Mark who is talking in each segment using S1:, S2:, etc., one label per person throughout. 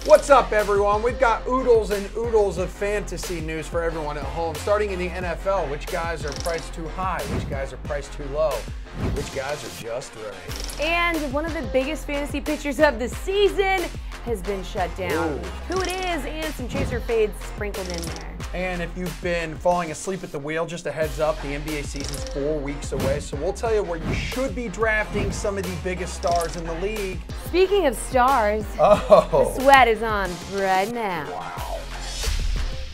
S1: What's up, everyone? We've got oodles and oodles of fantasy news for everyone at home. Starting in the NFL, which guys are priced too high, which guys are priced too low, which guys are just right.
S2: And one of the biggest fantasy pictures of the season has been shut down.
S1: Ooh.
S2: Who it is and some chaser fades sprinkled in there.
S1: And if you've been falling asleep at the wheel, just a heads up, the NBA season's 4 weeks away, so we'll tell you where you should be drafting some of the biggest stars in the league.
S2: Speaking of stars, the sweat is on right now.
S1: Wow.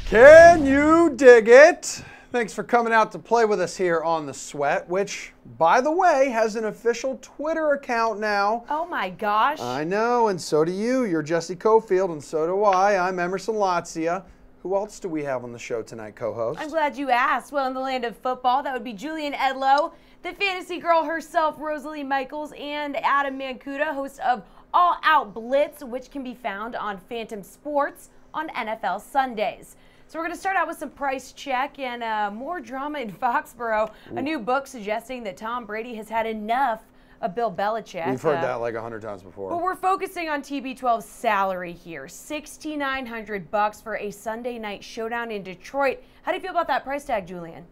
S1: Can you dig it? Thanks for coming out to play with us here on The Sweat, which, by the way, has an official Twitter account now.
S2: Oh my gosh.
S1: I know, and so do you. You're Jessie Coffield, and so do I. I'm Emerson Lotzia. Who else do we have on the show tonight, co-host?
S2: I'm glad you asked. Well, in the land of football, that would be Julian Edlow, the fantasy girl herself, Rosalie Michaels, and Adam Mancuda, host of All Out Blitz, which can be found on Phantom Sports on NFL Sundays. So we're going to start out with some price check and more drama in Foxborough. Ooh. A new book suggesting that Tom Brady has had enough of Bill Belichick.
S1: We've heard that like 100 times before.
S2: But we're focusing on TB12's salary here. $6,900 for a Sunday night showdown in Detroit. How do you feel about that price tag, Julian?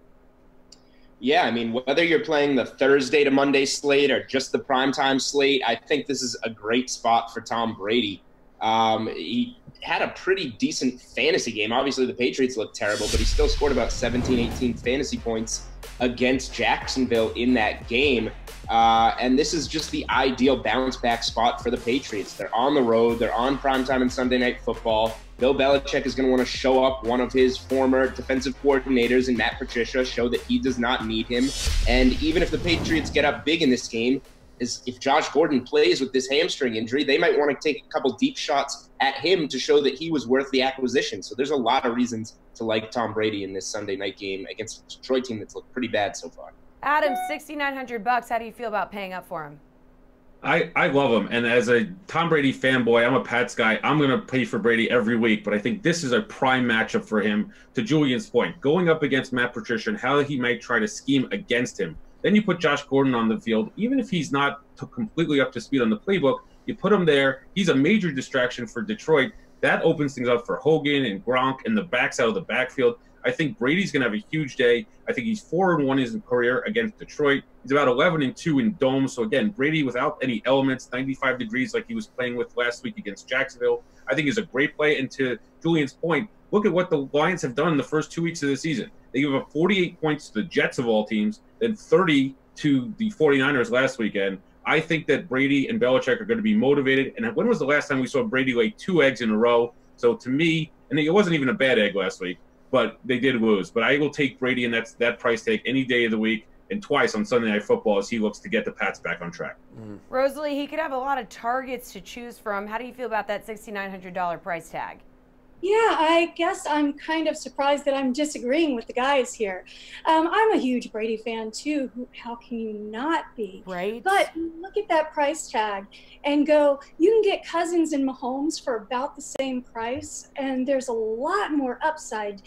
S3: Yeah, I mean, whether you're playing the Thursday to Monday slate or just the primetime slate, I think this is a great spot for Tom Brady. He had a pretty decent fantasy game. Obviously, the Patriots looked terrible, but he still scored about 17, 18 fantasy points against Jacksonville in that game. And this is just the ideal bounce-back spot for the Patriots. They're on the road. They're on primetime and Sunday Night Football. Bill Belichick is going to want to show up one of his former defensive coordinators in Matt Patricia, show that he does not need him. And even if the Patriots get up big in this game, if Josh Gordon plays with this hamstring injury, they might want to take a couple deep shots at him to show that he was worth the acquisition. So there's a lot of reasons to like Tom Brady in this Sunday night game against a Detroit team that's looked pretty bad so far.
S2: Adam, $6,900. How do you feel about paying up for him?
S4: I love him, and as a Tom Brady fanboy, I'm a Pats guy. I'm going to pay for Brady every week, but I think this is a prime matchup for him. To Julian's point, going up against Matt Patricia and how he might try to scheme against him. Then you put Josh Gordon on the field. Even if he's not completely up to speed on the playbook, you put him there. He's a major distraction for Detroit. That opens things up for Hogan and Gronk and the backs out of the backfield. I think Brady's going to have a huge day. I think he's 4-1 in his career against Detroit. He's about 11-2 in domes. So, again, Brady without any elements, 95 degrees like he was playing with last week against Jacksonville, I think is a great play. And to Julian's point, look at what the Lions have done in the first 2 weeks of the season. They give up 48 points to the Jets of all teams, then 30 to the 49ers last weekend. I think that Brady and Belichick are going to be motivated. And when was the last time we saw Brady lay 2 eggs in a row? So, to me, and it wasn't even a bad egg last week, but they did lose. But I will take Brady and that price tag any day of the week and twice on Sunday Night Football as he looks to get the Pats back on track.
S2: Rosalie, he could have a lot of targets to choose from. How do you feel about that $6,900 price tag?
S5: Yeah, I guess I'm kind of surprised that I'm disagreeing with the guys here. I'm a huge Brady fan too. How can you not be?
S2: Right.
S5: But look at that price tag and go, you can get Cousins and Mahomes for about the same price, and there's a lot more upside,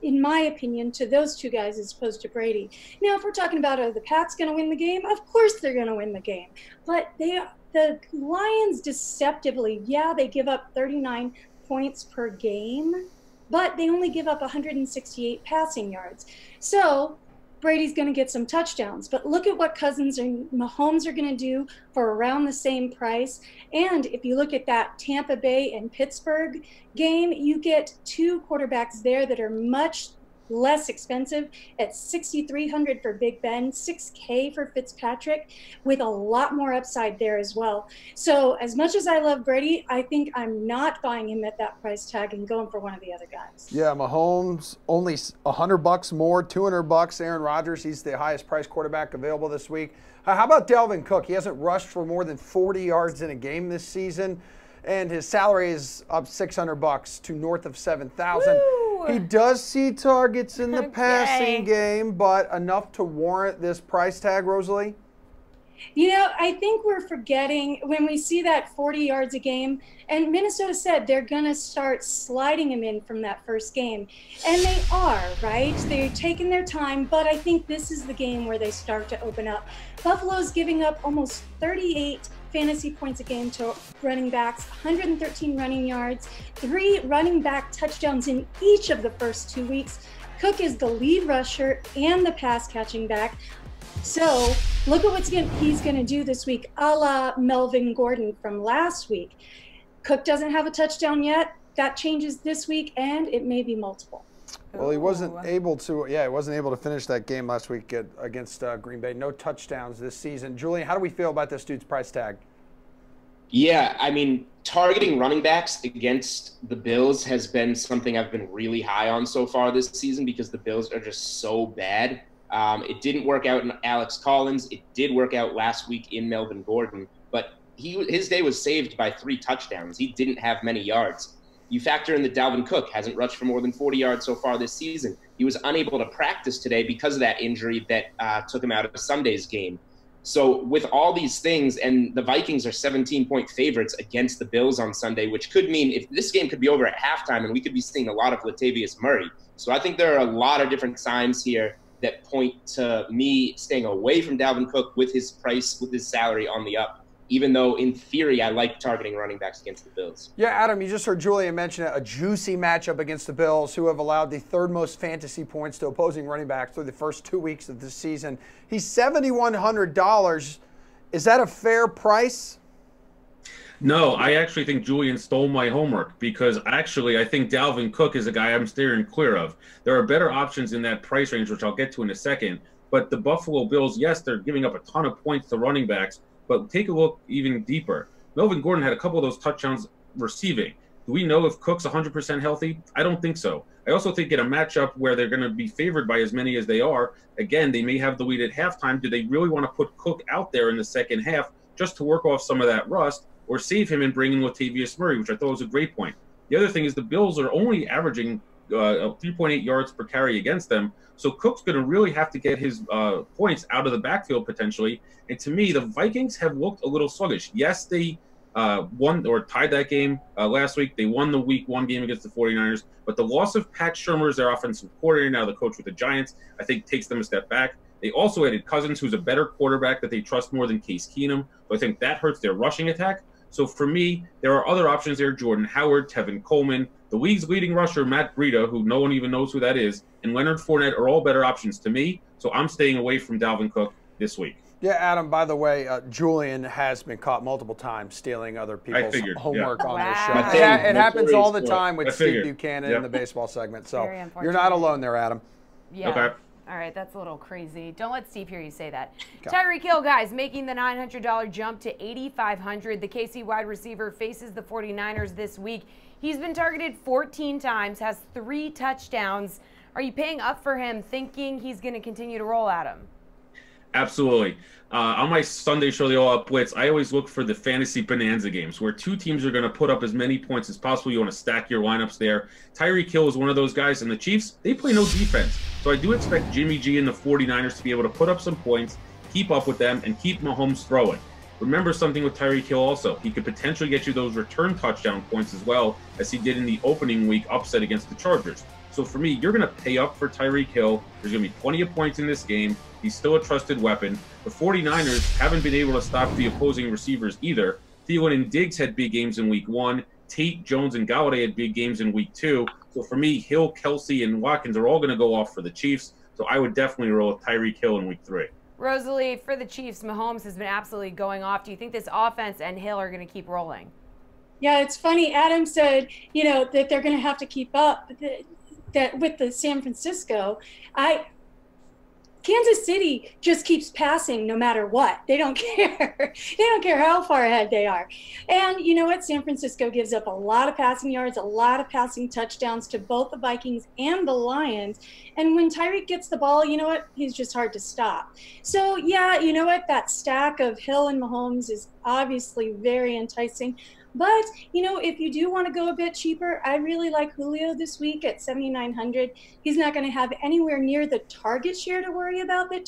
S5: in my opinion, to those two guys as opposed to Brady. Now, if we're talking about are the Pats going to win the game, of course they're going to win the game. But the Lions deceptively, yeah, they give up 39 points per game, but they only give up 168 passing yards. So Brady's going to get some touchdowns, but look at what Cousins and Mahomes are going to do for around the same price. And if you look at that Tampa Bay and Pittsburgh game, you get 2 quarterbacks there that are much less expensive at $6,300 for Big Ben, $6K for Fitzpatrick, with a lot more upside there as well. So as much as I love Brady, I think I'm not buying him at that price tag and going for one of the other guys.
S1: Yeah, Mahomes only $100 more, $200. Aaron Rodgers, he's the highest priced quarterback available this week. How about Dalvin Cook? He hasn't rushed for more than 40 yards in a game this season, and his salary is up $600 to north of $7,000. He does see targets in the passing game, but enough to warrant this price tag, Rosalie?
S5: You know, I think we're forgetting when we see that 40 yards a game, and Minnesota said they're going to start sliding him in from that first game. And they are, right? They're taking their time, but I think this is the game where they start to open up. Buffalo's giving up almost 38 fantasy points a game to running backs, 113 running yards, 3 running back touchdowns in each of the first 2 weeks. Cook is the lead rusher and the pass catching back. So look at what he's going to do this week, a la Melvin Gordon from last week. Cook doesn't have a touchdown yet. That changes this week, and it may be multiple.
S1: Well, he wasn't able to. Yeah, he wasn't able to finish that game last week against Green Bay. No touchdowns this season. Julian, how do we feel about this dude's price tag?
S3: Yeah, I mean, targeting running backs against the Bills has been something I've been really high on so far this season because the Bills are just so bad. It didn't work out in Alex Collins. It did work out last week in Melvin Gordon, but his day was saved by 3 touchdowns. He didn't have many yards. You factor in that Dalvin Cook hasn't rushed for more than 40 yards so far this season. He was unable to practice today because of that injury that took him out of Sunday's game. So with all these things, and the Vikings are 17-point favorites against the Bills on Sunday, which could mean if this game could be over at halftime and we could be seeing a lot of Latavius Murray. So I think there are a lot of different signs here that point to me staying away from Dalvin Cook with his price, with his salary on the up, even though in theory I like targeting running backs against the Bills.
S1: Yeah, Adam, you just heard Julian mention a juicy matchup against the Bills, who have allowed the 3rd most fantasy points to opposing running backs through the first 2 weeks of the season. He's $7,100. Is that a fair price?
S4: No, I actually think Julian stole my homework because actually I think Dalvin Cook is a guy I'm steering clear of. There are better options in that price range, which I'll get to in a second. But the Buffalo Bills, yes, they're giving up a ton of points to running backs, but take a look even deeper. Melvin Gordon had a couple of those touchdowns receiving. Do we know if Cook's 100% healthy? I don't think so. I also think in a matchup where they're going to be favored by as many as they are, again, they may have the lead at halftime. Do they really want to put Cook out there in the second half just to work off some of that rust, or save him and bring in Latavius Murray, which I thought was a great point? The other thing is the Bills are only averaging 3.8 yards per carry against them, so Cook's going to really have to get his points out of the backfield potentially. And to me, the Vikings have looked a little sluggish. Yes, they won or tied that game last week. They won the Week 1 game against the 49ers, but the loss of Pat Shurmur as their offensive coordinator, now the coach with the Giants, I think takes them a step back. They also added Cousins, who's a better quarterback that they trust more than Case Keenum, so I think that hurts their rushing attack. So for me, there are other options there. Jordan Howard, Tevin Coleman, the league's leading rusher, Matt Breida, who no one even knows who that is, and Leonard Fournette are all better options to me. So I'm staying away from Dalvin Cook this week.
S1: Yeah, Adam, by the way, Julian has been caught multiple times stealing other people's homework on this show. It happens all the time with Steve Buchanan in the baseball segment. So you're not alone there, Adam.
S2: Yeah. Okay. All right, that's a little crazy. Don't let Steve hear you say that. Okay. Tyreek Hill, guys, making the $900 jump to $8,500. The KC wide receiver faces the 49ers this week. He's been targeted 14 times, has 3 touchdowns. Are you paying up for him, thinking he's going to continue to roll at him?
S4: Absolutely. On my Sunday show, the All Out Blitz, I always look for the fantasy bonanza games where 2 teams are going to put up as many points as possible. You want to stack your lineups there. Tyreek Hill is one of those guys, and the Chiefs, they play no defense. So I do expect Jimmy G and the 49ers to be able to put up some points, keep up with them, and keep Mahomes throwing. Remember something with Tyreek Hill also. He could potentially get you those return touchdown points as well as he did in the opening week upset against the Chargers. So for me, you're going to pay up for Tyreek Hill. There's going to be plenty of points in this game. He's still a trusted weapon. The 49ers haven't been able to stop the opposing receivers either. Thielen and Diggs had big games in Week 1. Tate, Jones, and Galladay had big games in Week 2. So for me, Hill, Kelsey, and Watkins are all going to go off for the Chiefs. So I would definitely roll with Tyreek Hill in Week 3.
S2: Rosalie, for the Chiefs, Mahomes has been absolutely going off. Do you think this offense and Hill are going to keep rolling?
S5: Yeah, it's funny. Adam said, that they're going to have to keep up that with the San Francisco. Kansas City just keeps passing no matter what. They don't care. They don't care how far ahead they are. And you know what? San Francisco gives up a lot of passing yards, a lot of passing touchdowns to both the Vikings and the Lions. And when Tyreek gets the ball, you know what? He's just hard to stop. So, yeah, you know what? That stack of Hill and Mahomes is obviously very enticing. But, if you do want to go a bit cheaper, I really like Julio this week at $7,900. He's not going to have anywhere near the target share to worry about that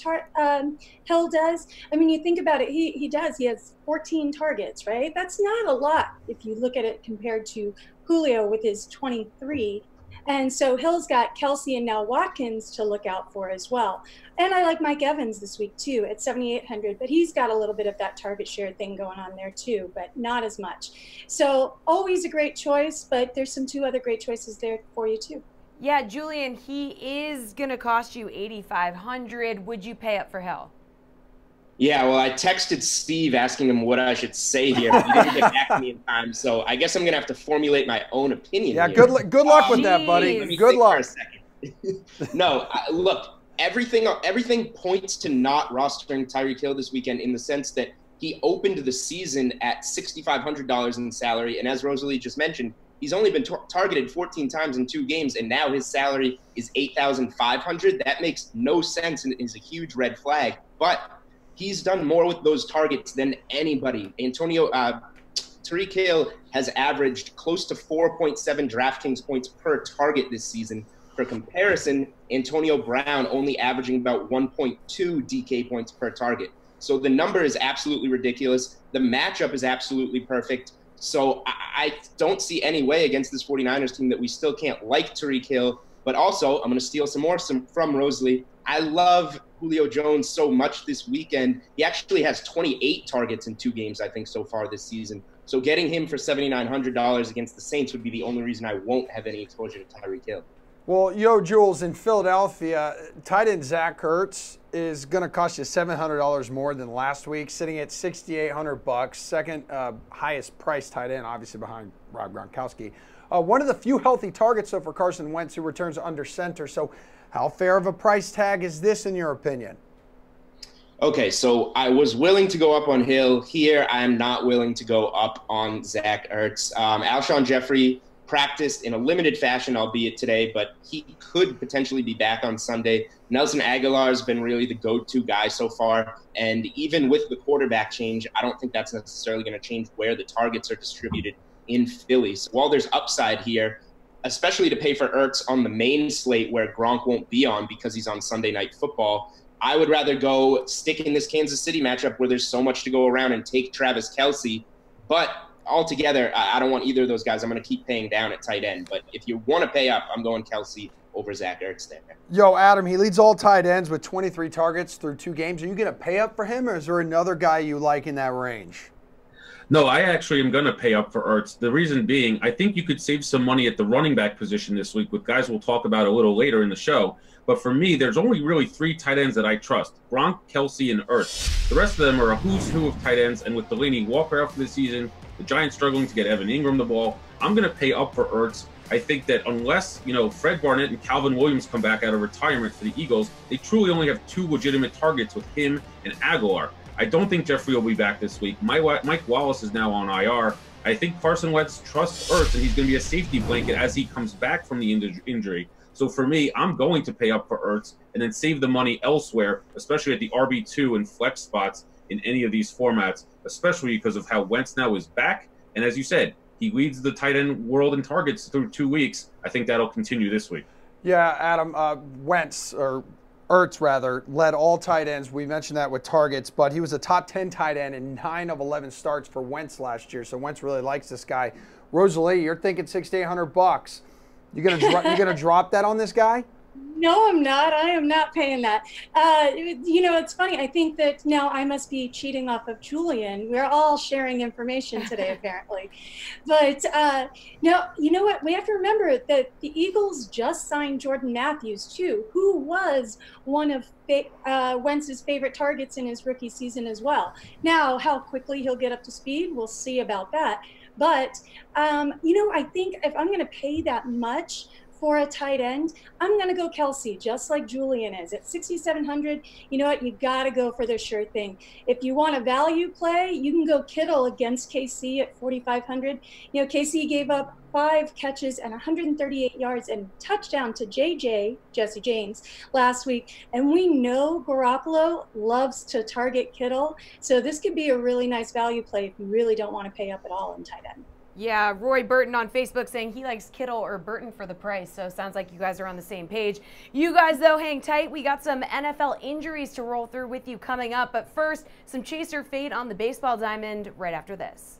S5: Hill does. I mean, you think about it, he does. He has 14 targets, right? That's not a lot if you look at it compared to Julio with his 23. And so Hill's got Kelsey and now Watkins to look out for as well. And I like Mike Evans this week too at 7,800, but he's got a little bit of that target share thing going on there too, but not as much. So always a great choice, but there's some 2 other great choices there for you too.
S2: Yeah, Julian, he is going to cost you $8,500. Would you pay up for Hill?
S3: Yeah, well, I texted Steve asking him what I should say here. He didn't get back to me in time, so I guess I'm going to have to formulate my own opinion.
S1: Yeah,
S3: here.
S1: good luck with that, buddy.
S3: Let me
S1: Good
S3: think
S1: luck.
S3: for a second. No, look, everything points to not rostering Tyreek Hill this weekend in the sense that he opened the season at $6,500 in salary, and as Rosalie just mentioned, he's only been targeted 14 times in 2 games, and now his salary is $8,500. That makes no sense and is a huge red flag. But he's done more with those targets than anybody. Tyreek Hill has averaged close to 4.7 DraftKings points per target this season. For comparison, Antonio Brown only averaging about 1.2 DK points per target. So the number is absolutely ridiculous. The matchup is absolutely perfect. So I don't see any way against this 49ers team that we still can't like Tyreek Hill. But also, I'm going to steal some more from Rosalie. I love Julio Jones so much this weekend. He actually has 28 targets in 2 games, I think, so far this season. So getting him for $7,900 against the Saints would be the only reason I won't have any exposure to Tyreek Hill.
S1: Well, Jules, in Philadelphia, tight end Zach Ertz is going to cost you $700 more than last week, sitting at $6,800. Second highest priced tight end, obviously behind Rob Gronkowski. One of the few healthy targets, though, for Carson Wentz, who returns under center. So how fair of a price tag is this, in your opinion?
S3: Okay, so I was willing to go up on Hill. Here, I am not willing to go up on Zach Ertz. Alshon Jeffrey practiced in a limited fashion, albeit today, but he could potentially be back on Sunday. Nelson Aguilar has been really the go-to guy so far, and even with the quarterback change, I don't think that's necessarily going to change where the targets are distributed in Philly. So while there's upside here, especially to pay for Ertz on the main slate where Gronk won't be on because he's on Sunday Night Football, I would rather go stick in this Kansas City matchup where there's so much to go around and take Travis Kelce. But altogether, I don't want either of those guys. I'm going to keep paying down at tight end. But if you want to pay up, I'm going Kelce over Zach Ertz there.
S1: Yo, Adam, he leads all tight ends with 23 targets through 2 games. Are you going to pay up for him, or is there another guy you like in that range?
S4: No, I actually am going to pay up for Ertz. The reason being, I think you could save some money at the running back position this week with guys we'll talk about a little later in the show. But for me, there's only really 3 tight ends that I trust: Gronk, Kelce, and Ertz. The rest of them are a who's who of tight ends, and with Delaney Walker out for the season, the Giants struggling to get Evan Ingram the ball, I'm going to pay up for Ertz. I think that unless, Fred Barnett and Calvin Williams come back out of retirement for the Eagles, they truly only have 2 legitimate targets with him and Aguilar. I don't think Jeffrey will be back this week. Mike Wallace is now on IR. I think Carson Wentz trusts Ertz, and he's going to be a safety blanket as he comes back from the injury. So for me, I'm going to pay up for Ertz and then save the money elsewhere, especially at the RB2 and flex spots in any of these formats, especially because of how Wentz now is back. And as you said, he leads the tight end world in targets through 2 weeks. I think that'll continue this week.
S1: Yeah, Adam, Ertz led all tight ends. We mentioned that with targets, but he was a top 10 tight end in 9 of 11 starts for Wentz last year. So Wentz really likes this guy. Rosalie, you're thinking $600 to $800. You gonna drop that on this guy?
S5: No, I'm not. I am not paying that. It's funny. I think that now I must be cheating off of Julian. We're all sharing information today, apparently. But now, you know what? We have to remember that the Eagles just signed Jordan Matthews, too, who was one of Wentz's favorite targets in his rookie season as well. Now, how quickly he'll get up to speed, we'll see about that. But, I think if I'm going to pay that much for a tight end, I'm going to go Kelce, just like Julian is. At $6,700, you know what? You got to go for the sure thing. If you want a value play, you can go Kittle against KC at $4,500. KC gave up 5 catches and 138 yards and touchdown to Jesse James last week. And we know Garoppolo loves to target Kittle. So this could be a really nice value play if you really don't want to pay up at all in tight end.
S2: Yeah, Roy Burton on Facebook saying he likes Kittle or Burton for the price. So sounds like you guys are on the same page. You guys, though, hang tight. We got some NFL injuries to roll through with you coming up. But first, some chaser fade on the baseball diamond right after this.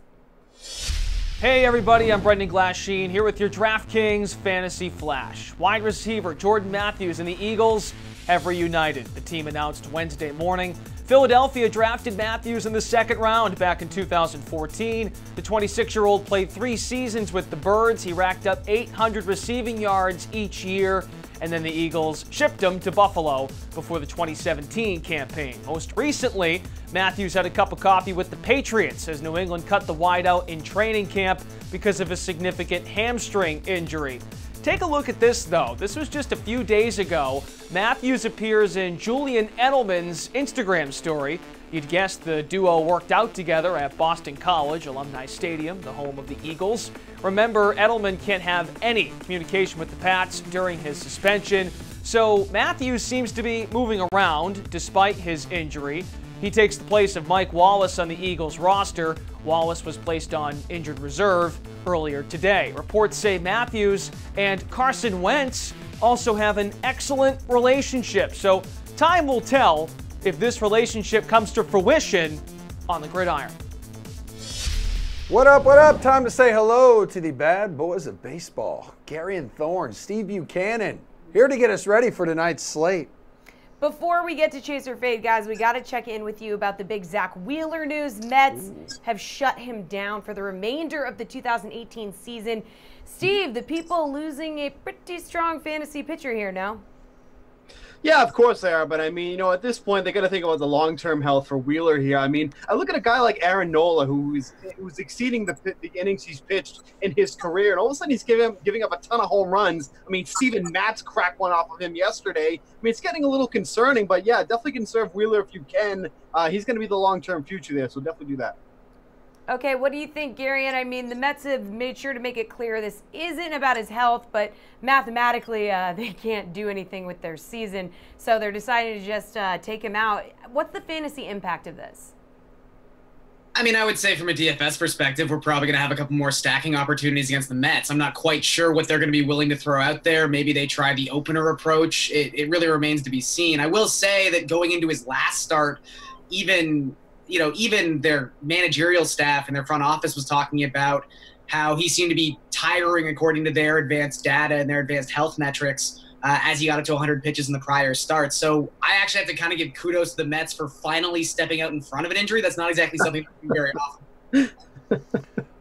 S6: Hey everybody, I'm Brendan Glasheen here with your DraftKings Fantasy Flash. Wide receiver Jordan Matthews and the Eagles have reunited. The team announced Wednesday morning. Philadelphia drafted Matthews in the second round back in 2014. The 26-year-old played 3 seasons with the Birds. He racked up 800 receiving yards each year. And then the Eagles shipped him to Buffalo before the 2017 campaign. Most recently, Matthews had a cup of coffee with the Patriots as New England cut the wideout in training camp because of a significant hamstring injury. Take a look at this, though. This was just a few days ago. Matthews appears in Julian Edelman's Instagram story. You'd guess the duo worked out together at Boston College Alumni Stadium, the home of the Eagles. Remember, Edelman can't have any communication with the Pats during his suspension, so Matthews seems to be moving around despite his injury. He takes the place of Mike Wallace on the Eagles roster. Wallace was placed on injured reserve earlier today. Reports say Matthews and Carson Wentz also have an excellent relationship, so time will tell if this relationship comes to fruition on the gridiron.
S1: What up, what up? Time to say hello to the bad boys of baseball. Gary and Thorne, Steve Buchanan, here to get us ready for tonight's slate.
S2: Before we get to Chase or Fade, guys, we got to check in with you about the big Zach Wheeler news. Mets have shut him down for the remainder of the 2018 season. Steve, the people losing a pretty strong fantasy pitcher here now.
S7: Yeah, of course they are, but I mean, at this point, they got to think about the long-term health for Wheeler here. I mean, I look at a guy like Aaron Nola, who's exceeding the innings he's pitched in his career, and all of a sudden he's giving up a ton of home runs. I mean, Steven Matz cracked one off of him yesterday. I mean, it's getting a little concerning, but yeah, definitely conserve Wheeler if you can. He's going to be the long-term future there, so definitely do that.
S2: Okay, what do you think, Gary? And I mean, the Mets have made sure to make it clear this isn't about his health, but mathematically they can't do anything with their season, so they're deciding to just take him out. What's the fantasy impact of this?
S8: I mean, I would say from a DFS perspective, we're probably going to have a couple more stacking opportunities against the Mets. I'm not quite sure what they're going to be willing to throw out there. Maybe they try the opener approach. It really remains to be seen. I will say that going into his last start, even their managerial staff and their front office was talking about how he seemed to be tiring according to their advanced data and their advanced health metrics as he got up to 100 pitches in the prior start. So I actually have to kind of give kudos to the Mets for finally stepping out in front of an injury. That's not exactly something we do very often.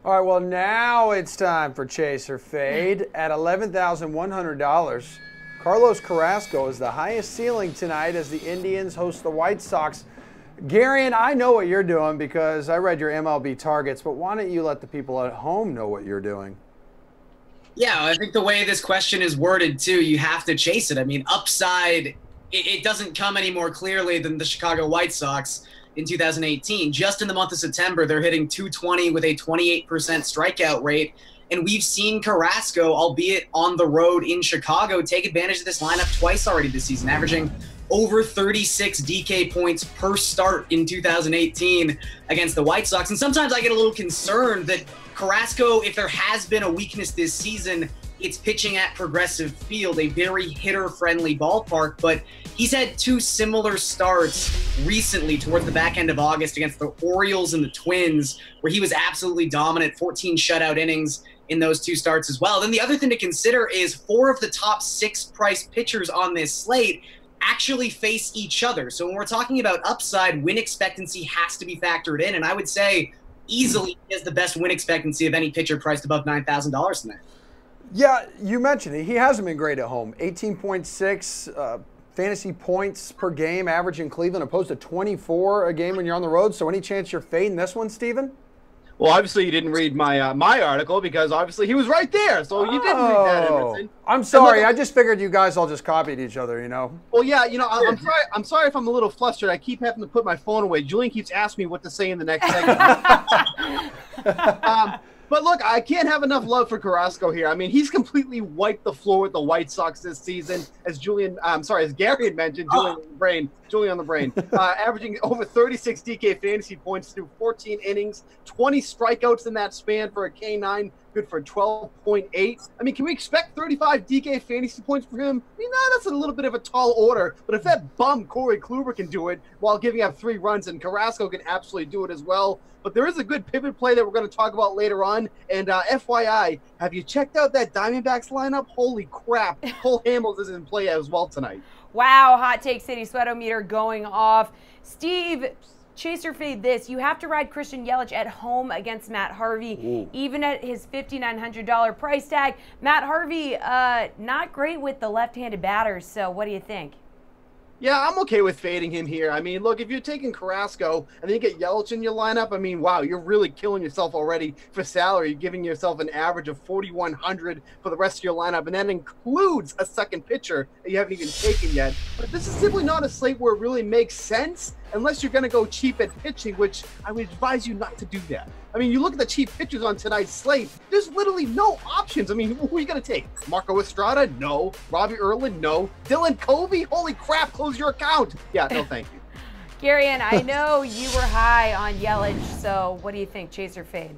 S1: All right, well, now it's time for Chase or Fade. At $11,100, Carlos Carrasco is the highest ceiling tonight as the Indians host the White Sox. Gary, and I know what you're doing because I read your MLB targets, but why don't you let the people at home know what you're doing?
S8: Yeah, I think the way this question is worded, too, you have to chase it. I mean, upside, it doesn't come any more clearly than the Chicago White Sox in 2018. Just in the month of September, they're hitting .220 with a 28% strikeout rate. And we've seen Carrasco, albeit on the road in Chicago, take advantage of this lineup twice already this season, averaging over 36 DK points per start in 2018 against the White Sox. And sometimes I get a little concerned that Carrasco, if there has been a weakness this season, it's pitching at Progressive Field, a very hitter-friendly ballpark. But he's had 2 similar starts recently towards the back end of August against the Orioles and the Twins, where he was absolutely dominant, 14 shutout innings in those 2 starts as well. Then the other thing to consider is 4 of the top 6 priced pitchers on this slate actually face each other. So when we're talking about upside, win expectancy has to be factored in. And I would say easily he has the best win expectancy of any pitcher priced above $9,000 tonight.
S1: Yeah, you mentioned it. He hasn't been great at home. 18.6 fantasy points per game average in Cleveland opposed to 24 a game when you're on the road. So any chance you're fading this one, Steven?
S7: Well, obviously you didn't read my my article because obviously he was right there. So you didn't read that, Emerson.
S1: I'm sorry. I just figured you guys all just copied each other, you know.
S7: Well, yeah, I'm sorry if I'm a little flustered. I keep having to put my phone away. Julian keeps asking me what to say in the next segment. But look, I can't have enough love for Carrasco here. I mean, he's completely wiped the floor with the White Sox this season, as Gary had mentioned, Julian on the brain, averaging over 36 DK fantasy points through 14 innings, 20 strikeouts in that span for a K9 good for 12.8. I mean, can we expect 35 DK fantasy points for him? I mean, that's a little bit of a tall order, but if that bum Corey Kluber can do it while giving up 3 runs, and Carrasco can absolutely do it as well. But there is a good pivot play that we're going to talk about later on. And FYI, have you checked out that Diamondbacks lineup? Holy crap. Cole Hamels is in play as well tonight.
S2: Wow, Hot Take City sweatometer going off. Steve, chase or fade this. You have to ride Christian Yelich at home against Matt Harvey, even at his $5,900 price tag. Matt Harvey, not great with the left-handed batters, so what do you think?
S7: Yeah, I'm okay with fading him here. I mean, look, if you're taking Carrasco and then you get Yelich in your lineup, I mean, wow, you're really killing yourself already for salary. You're giving yourself an average of $4,100 for the rest of your lineup, and that includes a second pitcher that you haven't even taken yet. But this is simply not a slate where it really makes sense unless you're going to go cheap at pitching, which I would advise you not to do that. I mean, you look at the cheap pitchers on tonight's slate, there's literally no options. I mean, who are you going to take? Marco Estrada? No. Robbie Erlin? No. Dylan Covey? Holy crap, close your account. Yeah, no thank you.
S2: Garion, I know you were high on Yelich, so what do you think, chase or fade?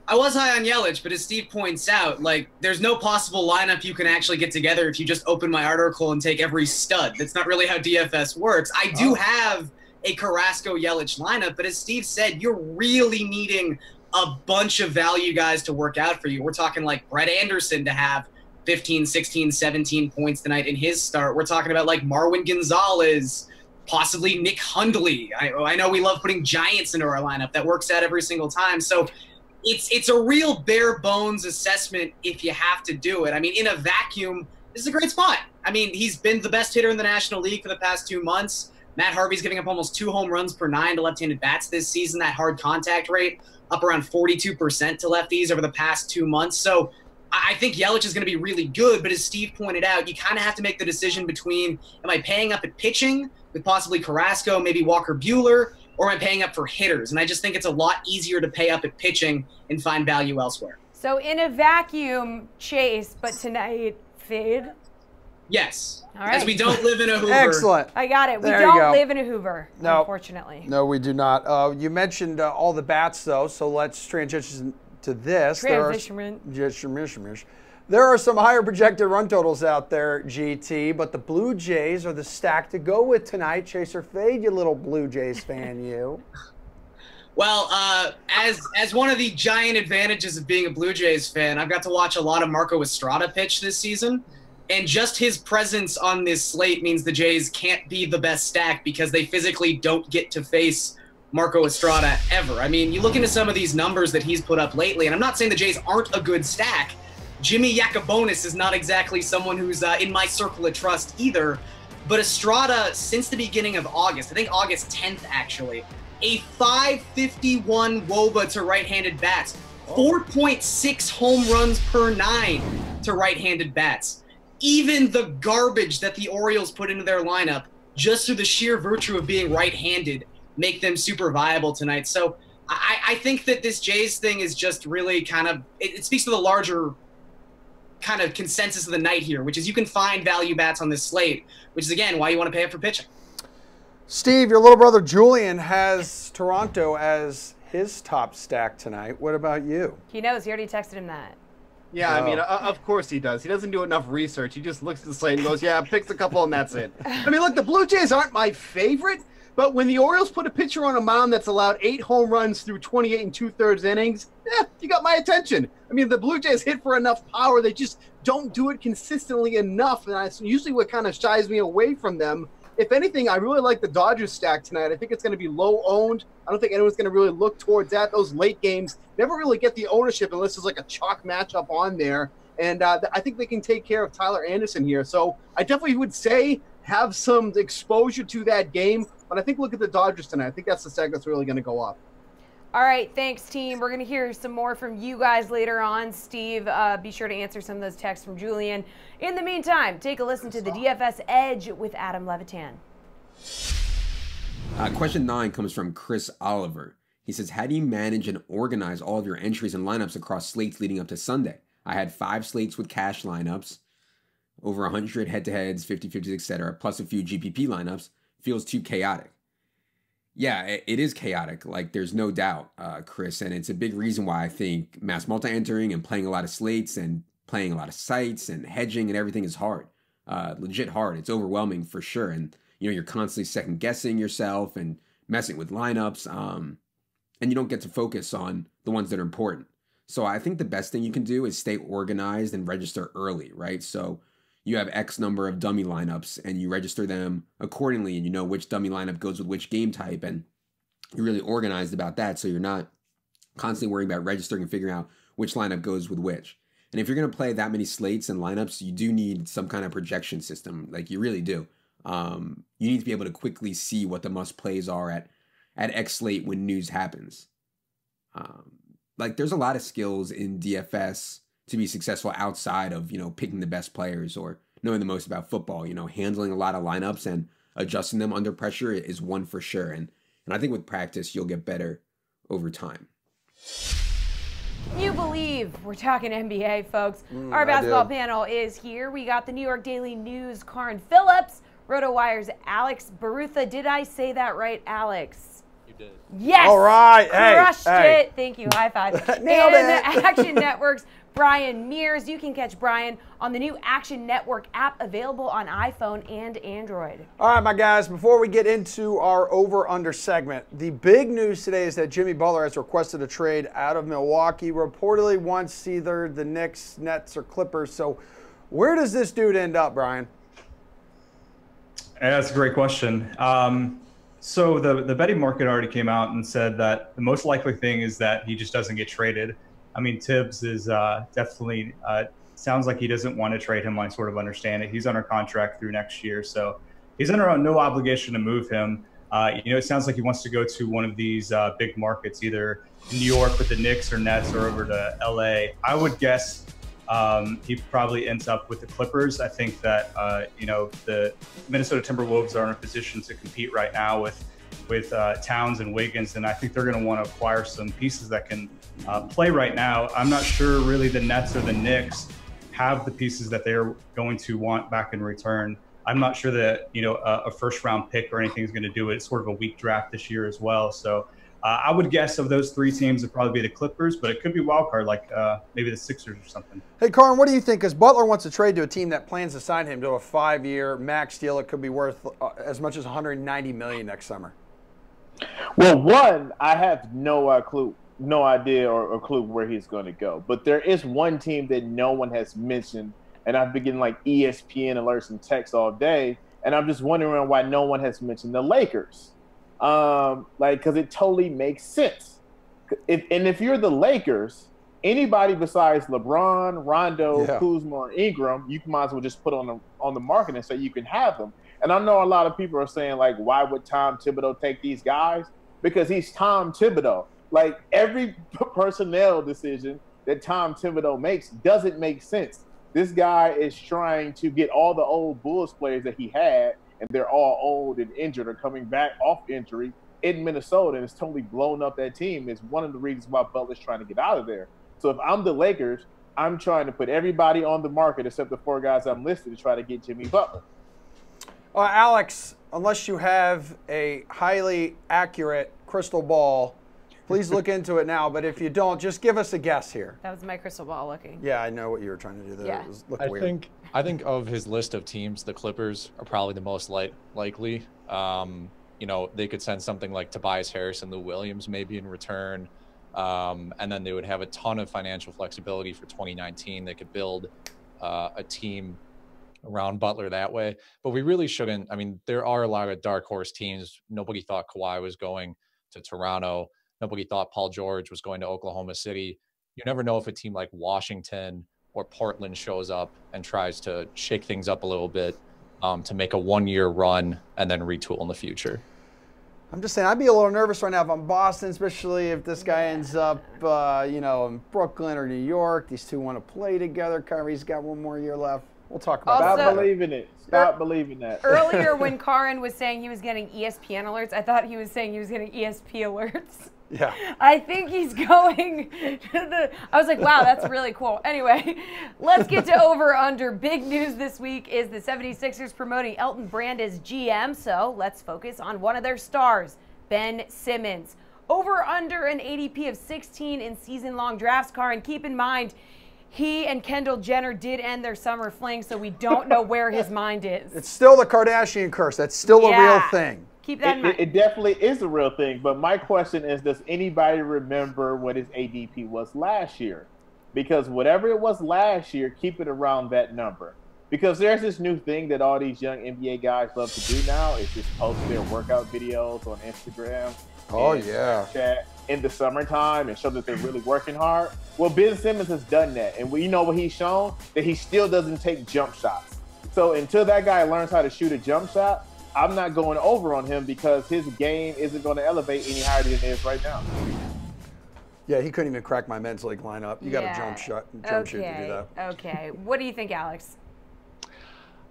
S8: I was high on Yelich, but as Steve points out, like, there's no possible lineup you can actually get together if you just open my article and take every stud. That's not really how DFS works. I do have a Carrasco Yelich lineup, but as Steve said, you're really needing a bunch of value guys to work out for you. We're talking like Brett Anderson to have 15, 16, 17 points tonight in his start. We're talking about like Marwin Gonzalez, possibly Nick Hundley. I know we love putting giants into our lineup. That works out every single time. So it's a real bare bones assessment if you have to do it. I mean, in a vacuum, this is a great spot. I mean, he's been the best hitter in the National League for the past 2 months. Matt Harvey's giving up almost 2 home runs per 9 to left-handed bats this season. That hard contact rate up around 42% to lefties over the past 2 months. So I think Yelich is going to be really good, but as Steve pointed out, you kind of have to make the decision between, am I paying up at pitching with possibly Carrasco, maybe Walker Buehler, or am I paying up for hitters? And I just think it's a lot easier to pay up at pitching and find value elsewhere.
S2: So in a vacuum, chase, but tonight, fade?
S8: Yes.
S2: All right.
S8: As we don't live in a Hoover.
S1: Excellent.
S2: I got it. We
S1: There you
S2: don't
S1: go.
S2: live in a Hoover,
S1: No.
S2: unfortunately.
S1: No, we do not. You mentioned all the bats, though, so let's transition to this. There are some higher projected run totals out there, GT, but the Blue Jays are the stack to go with tonight. Chase or fade, you little Blue Jays fan, you.
S8: Well, as one of the giant advantages of being a Blue Jays fan, I've got to watch a lot of Marco Estrada pitch this season. And just his presence on this slate means the Jays can't be the best stack because they physically don't get to face Marco Estrada ever. I mean, you look into some of these numbers that he's put up lately, and I'm not saying the Jays aren't a good stack. Jimmy Yacobonis is not exactly someone who's in my circle of trust either. But Estrada, since the beginning of August, I think August 10th actually, a 551 WOBA to right-handed bats, 4.6 home runs per 9 to right-handed bats. Even the garbage that the Orioles put into their lineup, just through the sheer virtue of being right-handed, make them super viable tonight. So I think that this Jays thing is just really kind of, it speaks to the larger kind of consensus of the night here, which is you can find value bats on this slate, which is, again, why you want to pay up for pitching.
S1: Steve, your little brother Julian has Toronto as his top stack tonight. What about you?
S2: He knows. He already texted him that.
S7: Yeah, I mean, of course he does. He doesn't do enough research. He just looks at the slate and goes, yeah, picks a couple and that's it. I mean, look, the Blue Jays aren't my favorite, but when the Orioles put a pitcher on a mound that's allowed 8 home runs through 28 2/3 innings, you got my attention. I mean, the Blue Jays hit for enough power. They just don't do it consistently enough, and that's usually what kind of shies me away from them. If anything, I really like the Dodgers stack tonight. I think it's going to be low owned. I don't think anyone's going to really look towards that. Those late games never really get the ownership unless there's like a chalk matchup on there. And I think they can take care of Tyler Anderson here. So I definitely would say have some exposure to that game. But I think look at the Dodgers tonight. I think that's the stack that's really going to go up.
S2: All right, thanks, team. We're going to hear some more from you guys later on. Steve, be sure to answer some of those texts from Julian. In the meantime, take a listen to the DFS Edge with Adam Levitan.
S9: Question 9 comes from Chris Oliver. He says, how do you manage and organize all of your entries and lineups across slates leading up to Sunday? I had 5 slates with cash lineups, over 100 head-to-heads, 50-50s, etc., plus a few GPP lineups. Feels too chaotic. Yeah, it is chaotic. Like, there's no doubt, Chris. And it's a big reason why I think mass multi-entering and playing a lot of slates and playing a lot of sites and hedging and everything is hard. Legit hard. It's overwhelming for sure. And, you're constantly second-guessing yourself and messing with lineups. And you don't get to focus on the ones that are important. So I think the best thing you can do is stay organized and register early, right? So you have X number of dummy lineups and you register them accordingly, and you know which dummy lineup goes with which game type, and you're really organized about that, so you're not constantly worrying about registering and figuring out which lineup goes with which. And if you're going to play that many slates and lineups, you do need some kind of projection system. Like, you really do. You need to be able to quickly see what the must plays are at X slate when news happens. Like, there's a lot of skills in DFS to be successful outside of, picking the best players or knowing the most about football. Handling a lot of lineups and adjusting them under pressure is one for sure. And I think with practice, you'll get better over time.
S2: Can you believe we're talking NBA, folks? Our basketball panel is here. We got the New York Daily News, Karin Phillips, RotoWire's Alex Barutha. Did I say that right, Alex?
S10: You did.
S2: Yes.
S1: All right.
S2: Crushed
S1: Hey.
S2: it. Thank you. High five.
S1: Nailed it.
S2: Action Network's Brian Mears. You can catch Brian on the new Action Network app, available on iPhone and Android.
S1: All right, my guys, before we get into our over-under segment, the big news today is that Jimmy Butler has requested a trade out of Milwaukee, reportedly wants either the Knicks, Nets, or Clippers. So where does this dude end up, Brian?
S10: That's a great question. So the betting market already came out and said that the most likely thing is that he just doesn't get traded. I mean, Tibbs is definitely sounds like he doesn't want to trade him. I sort of understand it. He's under contract through next year, so he's under no obligation to move him. It sounds like he wants to go to one of these big markets, either New York with the Knicks or Nets, or over to LA. I would guess he probably ends up with the Clippers. I think that the Minnesota Timberwolves are in a position to compete right now with Towns and Wiggins, and I think they're going to want to acquire some pieces that can play right now. I'm not sure really the Nets or the Knicks have the pieces that they're going to want back in return. I'm not sure that a first round pick or anything is going to do it. It's sort of a weak draft this year as well. So I would guess of those three teams, it'd probably be the Clippers, but it could be wild card, like maybe the Sixers or something.
S1: Hey, Karin, what do you think? Because Butler wants to trade to a team that plans to sign him to a 5-year max deal. It could be worth as much as $190 million next summer.
S11: Well, one, I have no idea or clue where he's going to go. But there is one team that no one has mentioned, and I've been getting like ESPN alerts and texts all day, and I'm just wondering why no one has mentioned the Lakers. Because it totally makes sense. If you're the Lakers, anybody besides LeBron, Rondo, Kuzma, or Ingram, you might as well just put on the market and say you can have them. And I know a lot of people are saying, like, why would Tom Thibodeau take these guys? Because he's Tom Thibodeau. Like, every personnel decision that Tom Thibodeau makes doesn't make sense. This guy is trying to get all the old Bulls players that he had, and they're all old and injured or coming back off injury in Minnesota, and it's totally blown up that team. It's one of the reasons why Butler's trying to get out of there. So if I'm the Lakers, I'm trying to put everybody on the market except the 4 guys I'm listed to try to get Jimmy Butler.
S1: Alex, unless you have a highly accurate crystal ball, please look into it now. But if you don't, just give us a guess here.
S2: That was my crystal ball looking.
S1: Yeah, I know what you were trying to do there.
S2: Yeah.
S1: It looked weird.
S12: I think of his list of teams, the Clippers are probably the most likely. They could send something like Tobias Harris and Lou Williams maybe in return. And then they would have a ton of financial flexibility for 2019. They could build a team around Butler that way. But we really shouldn't. I mean, there are a lot of dark horse teams. Nobody thought Kawhi was going to Toronto. Nobody thought Paul George was going to Oklahoma City. You never know if a team like Washington or Portland shows up and tries to shake things up a little bit to make a 1-year run and then retool in the future.
S1: I'm just saying, I'd be a little nervous right now if I'm Boston, especially if this guy ends up, in Brooklyn or New York. These two want to play together. Kyrie's got 1 more year left. We'll talk about that.
S11: Stop believing it. Stop believing that.
S2: Earlier when Karin was saying he was getting ESPN alerts, I thought he was saying he was getting ESP alerts.
S1: Yeah.
S2: I think he's going to I was like, wow, that's really cool. Anyway, let's get to over-under. Big news this week is the 76ers promoting Elton Brand as GM, so let's focus on one of their stars, Ben Simmons. Over under an ADP of 16 in season-long drafts, car. And keep in mind, he and Kendall Jenner did end their summer fling, so we don't know where his mind is.
S1: It's still the Kardashian curse. That's still a real thing.
S2: Keep that in mind.
S11: It definitely is a real thing. But my question is, does anybody remember what his ADP was last year? Because whatever it was last year, keep it around that number. Because there's this new thing that all these young NBA guys love to do now is just post their workout videos on Instagram.
S1: Oh, yeah.
S11: Snapchat in the summertime and show that they're really working hard. Well, Ben Simmons has done that. And you know what he's shown? That he still doesn't take jump shots. So until that guy learns how to shoot a jump shot, I'm not going over on him because his game isn't going to elevate any higher than it is right now.
S1: Yeah, he couldn't even crack my men's league lineup. You got a jump shoot to do that.
S2: Okay. What do you think, Alex?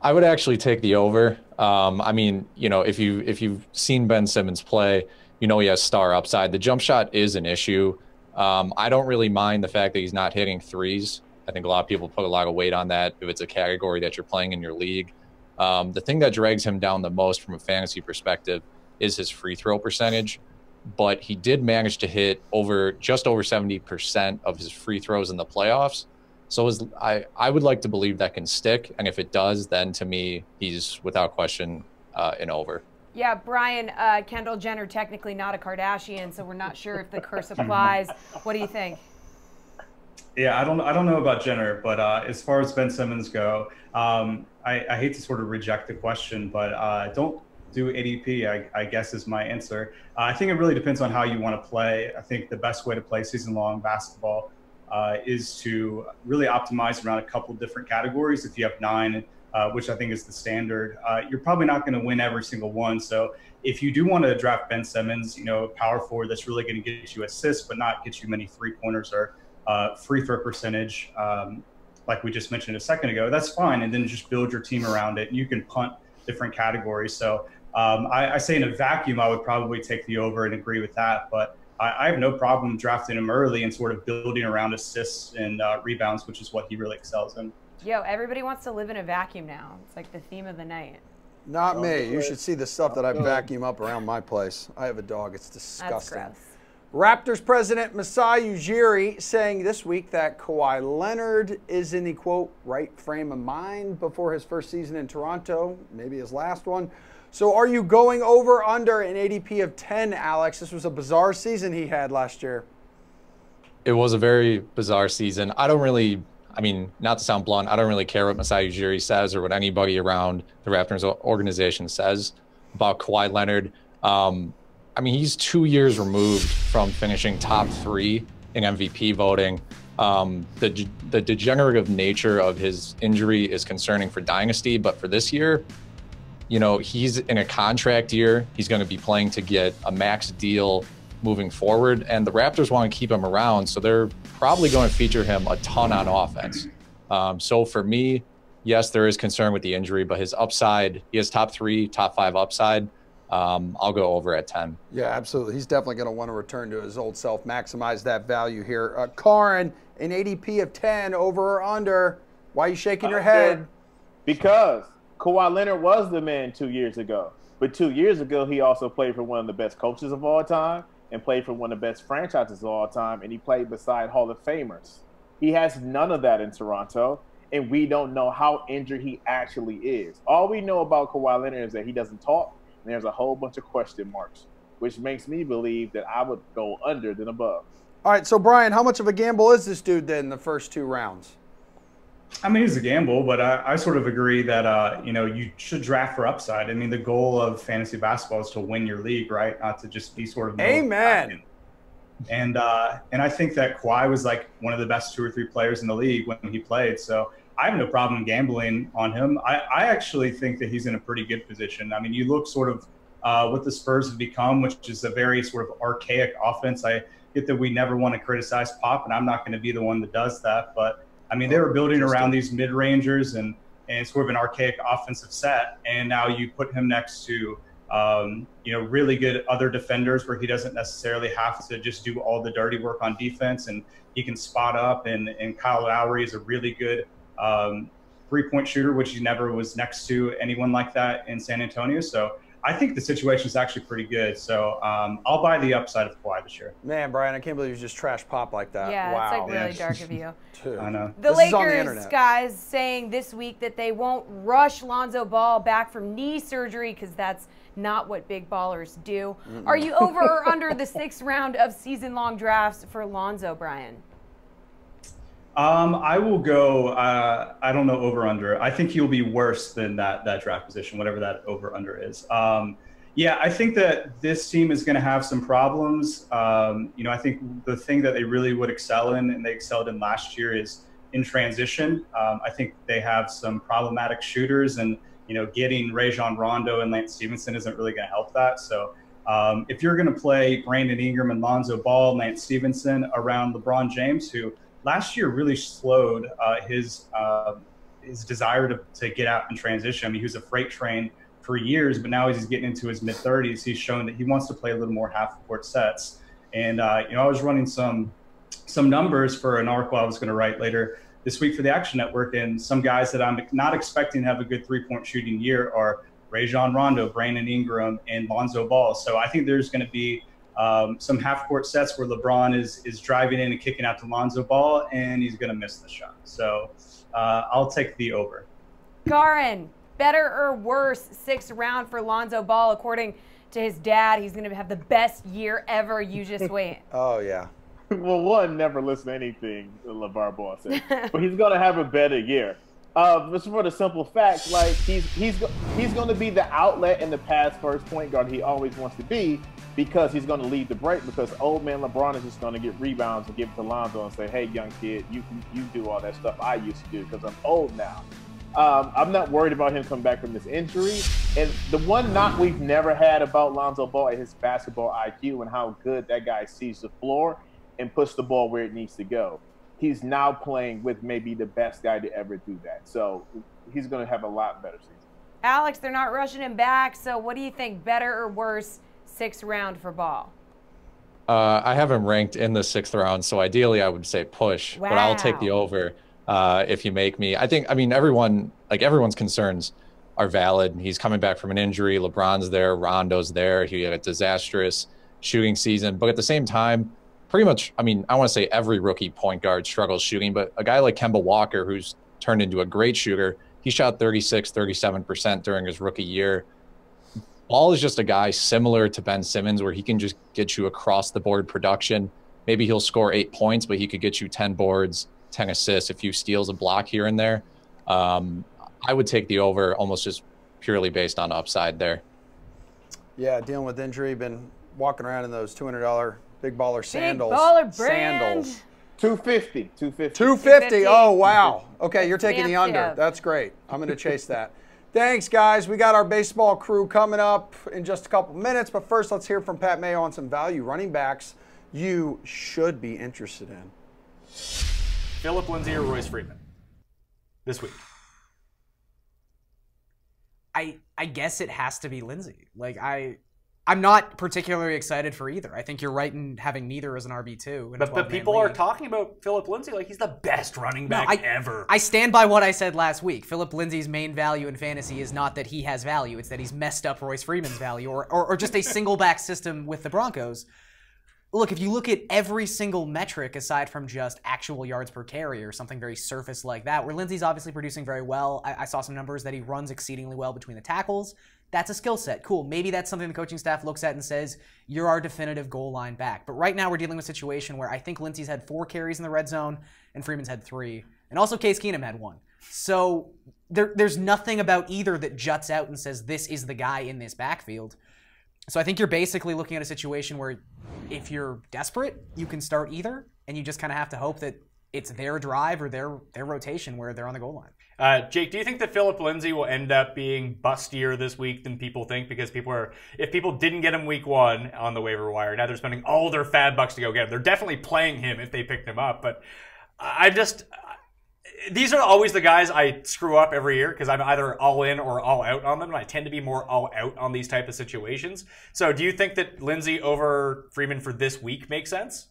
S12: I would actually take the over. I mean, you know, if you've seen Ben Simmons play, you know he has star upside. The jump shot is an issue. I don't really mind the fact that he's not hitting threes. I think a lot of people put a lot of weight on that if it's a category that you're playing in your league. The thing that drags him down the most from a fantasy perspective is his free throw percentage. But he did manage to hit just over 70% of his free throws in the playoffs. So I would like to believe that can stick. And if it does, then to me, he's without question an over.
S2: Yeah, Brian, Kendall Jenner technically not a Kardashian, so we're not sure if the curse applies. What do you think?
S10: Yeah, I don't know about Jenner, but as far as Ben Simmons go, I hate to sort of reject the question, but don't do ADP, I guess is my answer. I think it really depends on how you want to play. I think the best way to play season-long basketball is to really optimize around a couple different categories. If you have 9, which I think is the standard, you're probably not going to win every single one. So if you do want to draft Ben Simmons, you know, power forward that's really going to get you assists, but not get you many 3-pointers or free throw percentage, like we just mentioned a second ago, that's fine. And then just build your team around it. You can punt different categories. So I say in a vacuum, I would probably take the over and agree with that. But I have no problem drafting him early and sort of building around assists and rebounds, which is what he really excels in.
S2: Yo, everybody wants to live in a vacuum now. It's like the theme of the night.
S1: Not me. You should see the stuff that I vacuum up around my place. I have a dog. It's disgusting.
S2: That's gross.
S1: Raptors president Masai Ujiri saying this week that Kawhi Leonard is in the, quote, right frame of mind before his first season in Toronto, maybe his last one. So are you going over under an ADP of 10, Alex? This was a bizarre season he had last year.
S12: It was a very bizarre season. I mean, not to sound blunt, I don't really care what Masai Ujiri says or what anybody around the Raptors organization says about Kawhi Leonard. I mean, he's 2 years removed from finishing top 3 in MVP voting. The degenerative nature of his injury is concerning for Dynasty, but for this year, you know, he's in a contract year. He's going to be playing to get a max deal moving forward, and the Raptors want to keep him around, so they're probably going to feature him a ton on offense. So for me, yes, there is concern with the injury, but his upside, he has top 3, top 5 upside. I'll go over at 10.
S1: Yeah, absolutely. He's definitely going to want to return to his old self, maximize that value here. Karin, an ADP of 10, over or under. Why are you shaking your head?
S11: Because Kawhi Leonard was the man 2 years ago. But 2 years ago, he also played for one of the best coaches of all time and played for one of the best franchises of all time, and he played beside Hall of Famers. He has none of that in Toronto, and we don't know how injured he actually is. All we know about Kawhi Leonard is that he doesn't talk, and there's a whole bunch of question marks, which makes me believe that I would go under than above.
S1: All right, so Brian, how much of a gamble is this dude then in the first 2 rounds?
S10: I mean, it's a gamble, but I sort of agree that, you know, you should draft for upside. I mean, the goal of fantasy basketball is to win your league, right? Not to just be sort of.
S1: Amen.
S10: And I think that Kawhi was like one of the best 2 or 3 players in the league when he played. So I have no problem gambling on him. I actually think that he's in a pretty good position. I mean, you look sort of what the Spurs have become, which is a very sort of archaic offense. I get that we never want to criticize Pop, and I'm not going to be the one that does that, but I mean, they were building around these mid-rangers and sort of an archaic offensive set. And now you put him next to, you know, really good other defenders where he doesn't necessarily have to just do all the dirty work on defense, and he can spot up. And Kyle Lowry is a really good 3-point shooter, which he never was next to anyone like that in San Antonio. So I think the situation is actually pretty good. So I'll buy the upside of Kawhi this year.
S1: Man, Brian, I can't believe you just trash Pop like that.
S2: Yeah,
S1: wow.
S2: it's like really dark of you.
S1: Dude.
S10: I know.
S2: The
S1: This is on the
S2: Lakers
S1: internet.
S2: guys saying this week that they won't rush Lonzo Ball back from knee surgery because that's not what big ballers do. Are you over or under the 6th round of season-long drafts for Lonzo, Brian?
S10: I will go, I don't know, over-under. I think he'll be worse than that draft position, whatever that over-under is. Yeah, I think that this team is going to have some problems. I think the thing that they really would excel in, and they excelled in last year, is in transition. I think they have some problematic shooters, and getting Rajon Rondo and Lance Stevenson isn't really going to help that. So if you're going to play Brandon Ingram and Lonzo Ball, Lance Stevenson around LeBron James, who last year really slowed his desire to get out and transition. I mean, he was a freight train for years, but now as he's getting into his mid-30s, he's shown that he wants to play a little more half-court sets. And I was running some numbers for an article I was going to write later this week for the Action Network, and some guys that I'm not expecting to have a good three-point shooting year are Rajon Rondo, Brandon Ingram, and Lonzo Ball. So I think there's going to be some half-court sets where LeBron is driving in and kicking out to Lonzo Ball, and he's going to miss the shot. So I'll take the over.
S2: Karin, better or worse 6th round for Lonzo Ball? According to his dad, he's going to have the best year ever. You just wait.
S1: Oh, yeah.
S11: Well, one, never listen to anything LeVar Ball said, but he's going to have a better year. Just for the simple fact, like he's going to be the outlet and the pass-first point guard he always wants to be, because he's going to lead the break, because old man LeBron is just going to get rebounds and give it to Lonzo and say, hey, young kid, you do all that stuff I used to do because I'm old now. I'm not worried about him coming back from this injury. And the one knock we've never had about Lonzo Ball is his basketball IQ and how good that guy sees the floor and puts the ball where it needs to go. He's now playing with maybe the best guy to ever do that. So he's going to have a lot better season.
S2: Alex, they're not rushing him back. So what do you think, better or worse 6th round for Ball?
S12: I have him ranked in the 6th round, so ideally I would say push, but I'll take the over if you make me. I mean, everyone's concerns are valid. He's coming back from an injury. LeBron's there. Rondo's there. He had a disastrous shooting season. But at the same time, pretty much, I mean, I want to say every rookie point guard struggles shooting, but a guy like Kemba Walker, who's turned into a great shooter, he shot 37% during his rookie year. Ball is just a guy similar to Ben Simmons, where he can just get you across the board production. Maybe he'll score 8 points, but he could get you 10 boards, 10 assists, a few steals, a block here and there. I would take the over almost just purely based on upside there.
S1: Yeah, dealing with injury, been walking around in those $200 big baller sandals.
S2: Big baller brand.
S1: Sandals.
S11: 250.
S1: 250. Oh, wow. Okay, you're taking the
S2: Fancy
S1: under.
S2: up.
S1: That's great. I'm going to chase that. Thanks, guys. We got our baseball crew coming up in just a couple minutes, but first let's hear from Pat Mayo on some value running backs you should be interested in.
S13: Phillip Lindsay or Royce Freeman this week?
S14: I guess it has to be Lindsay. Like I'm not particularly excited for either. I think you're right in having neither as an RB2.
S13: But people are talking about Phillip Lindsay like he's the best running back ever.
S14: I stand by what I said last week. Phillip Lindsay's main value in fantasy is not that he has value. It's that he's messed up Royce Freeman's value or just a single back system with the Broncos. Look, if you look at every single metric aside from just actual yards per carry or something very surface like that, where Lindsay's obviously producing very well. I saw some numbers that he runs exceedingly well between the tackles. That's a skill set. Cool. Maybe that's something the coaching staff looks at and says, you're our definitive goal line back. But right now we're dealing with a situation where I think Lindsay's had 4 carries in the red zone and Freeman's had 3. And also Case Keenum had 1. So there's nothing about either that juts out and says this is the guy in this backfield. So I think you're basically looking at a situation where if you're desperate, you can start either, and you just kind of have to hope that it's their drive or their rotation where they're on the goal line.
S13: Jake, do you think that Phillip Lindsay will end up being bustier this week than people think? Because if people didn't get him week 1 on the waiver wire, now they're spending all their fab bucks to go get him. They're definitely playing him if they picked him up, but these are always the guys I screw up every year because I'm either all in or all out on them, and I tend to be more all out on these type of situations. So do you think that Lindsay over Freeman for this week makes sense?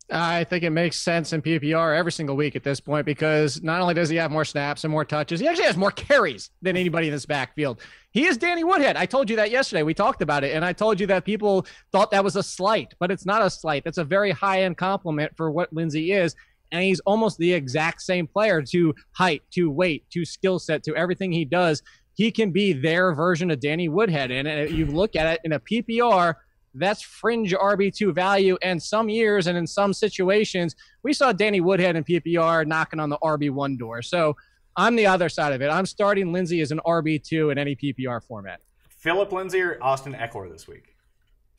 S15: I think it makes sense in PPR every single week at this point because not only does he have more snaps and more touches, he actually has more carries than anybody in this backfield. He is Danny Woodhead. I told you that yesterday. We talked about it, and I told you that people thought that was a slight, but it's not a slight. That's a very high-end compliment for what Lindsey is, and he's almost the exact same player to height, to weight, to skill set, to everything he does. He can be their version of Danny Woodhead, and you look at it in a PPR, that's fringe RB2 value. And some years and in some situations, we saw Danny Woodhead in PPR knocking on the RB1 door. So I'm the other side of it. I'm starting Lindsey as an RB2 in any PPR format.
S13: Philip Lindsay or Austin Eckler this week?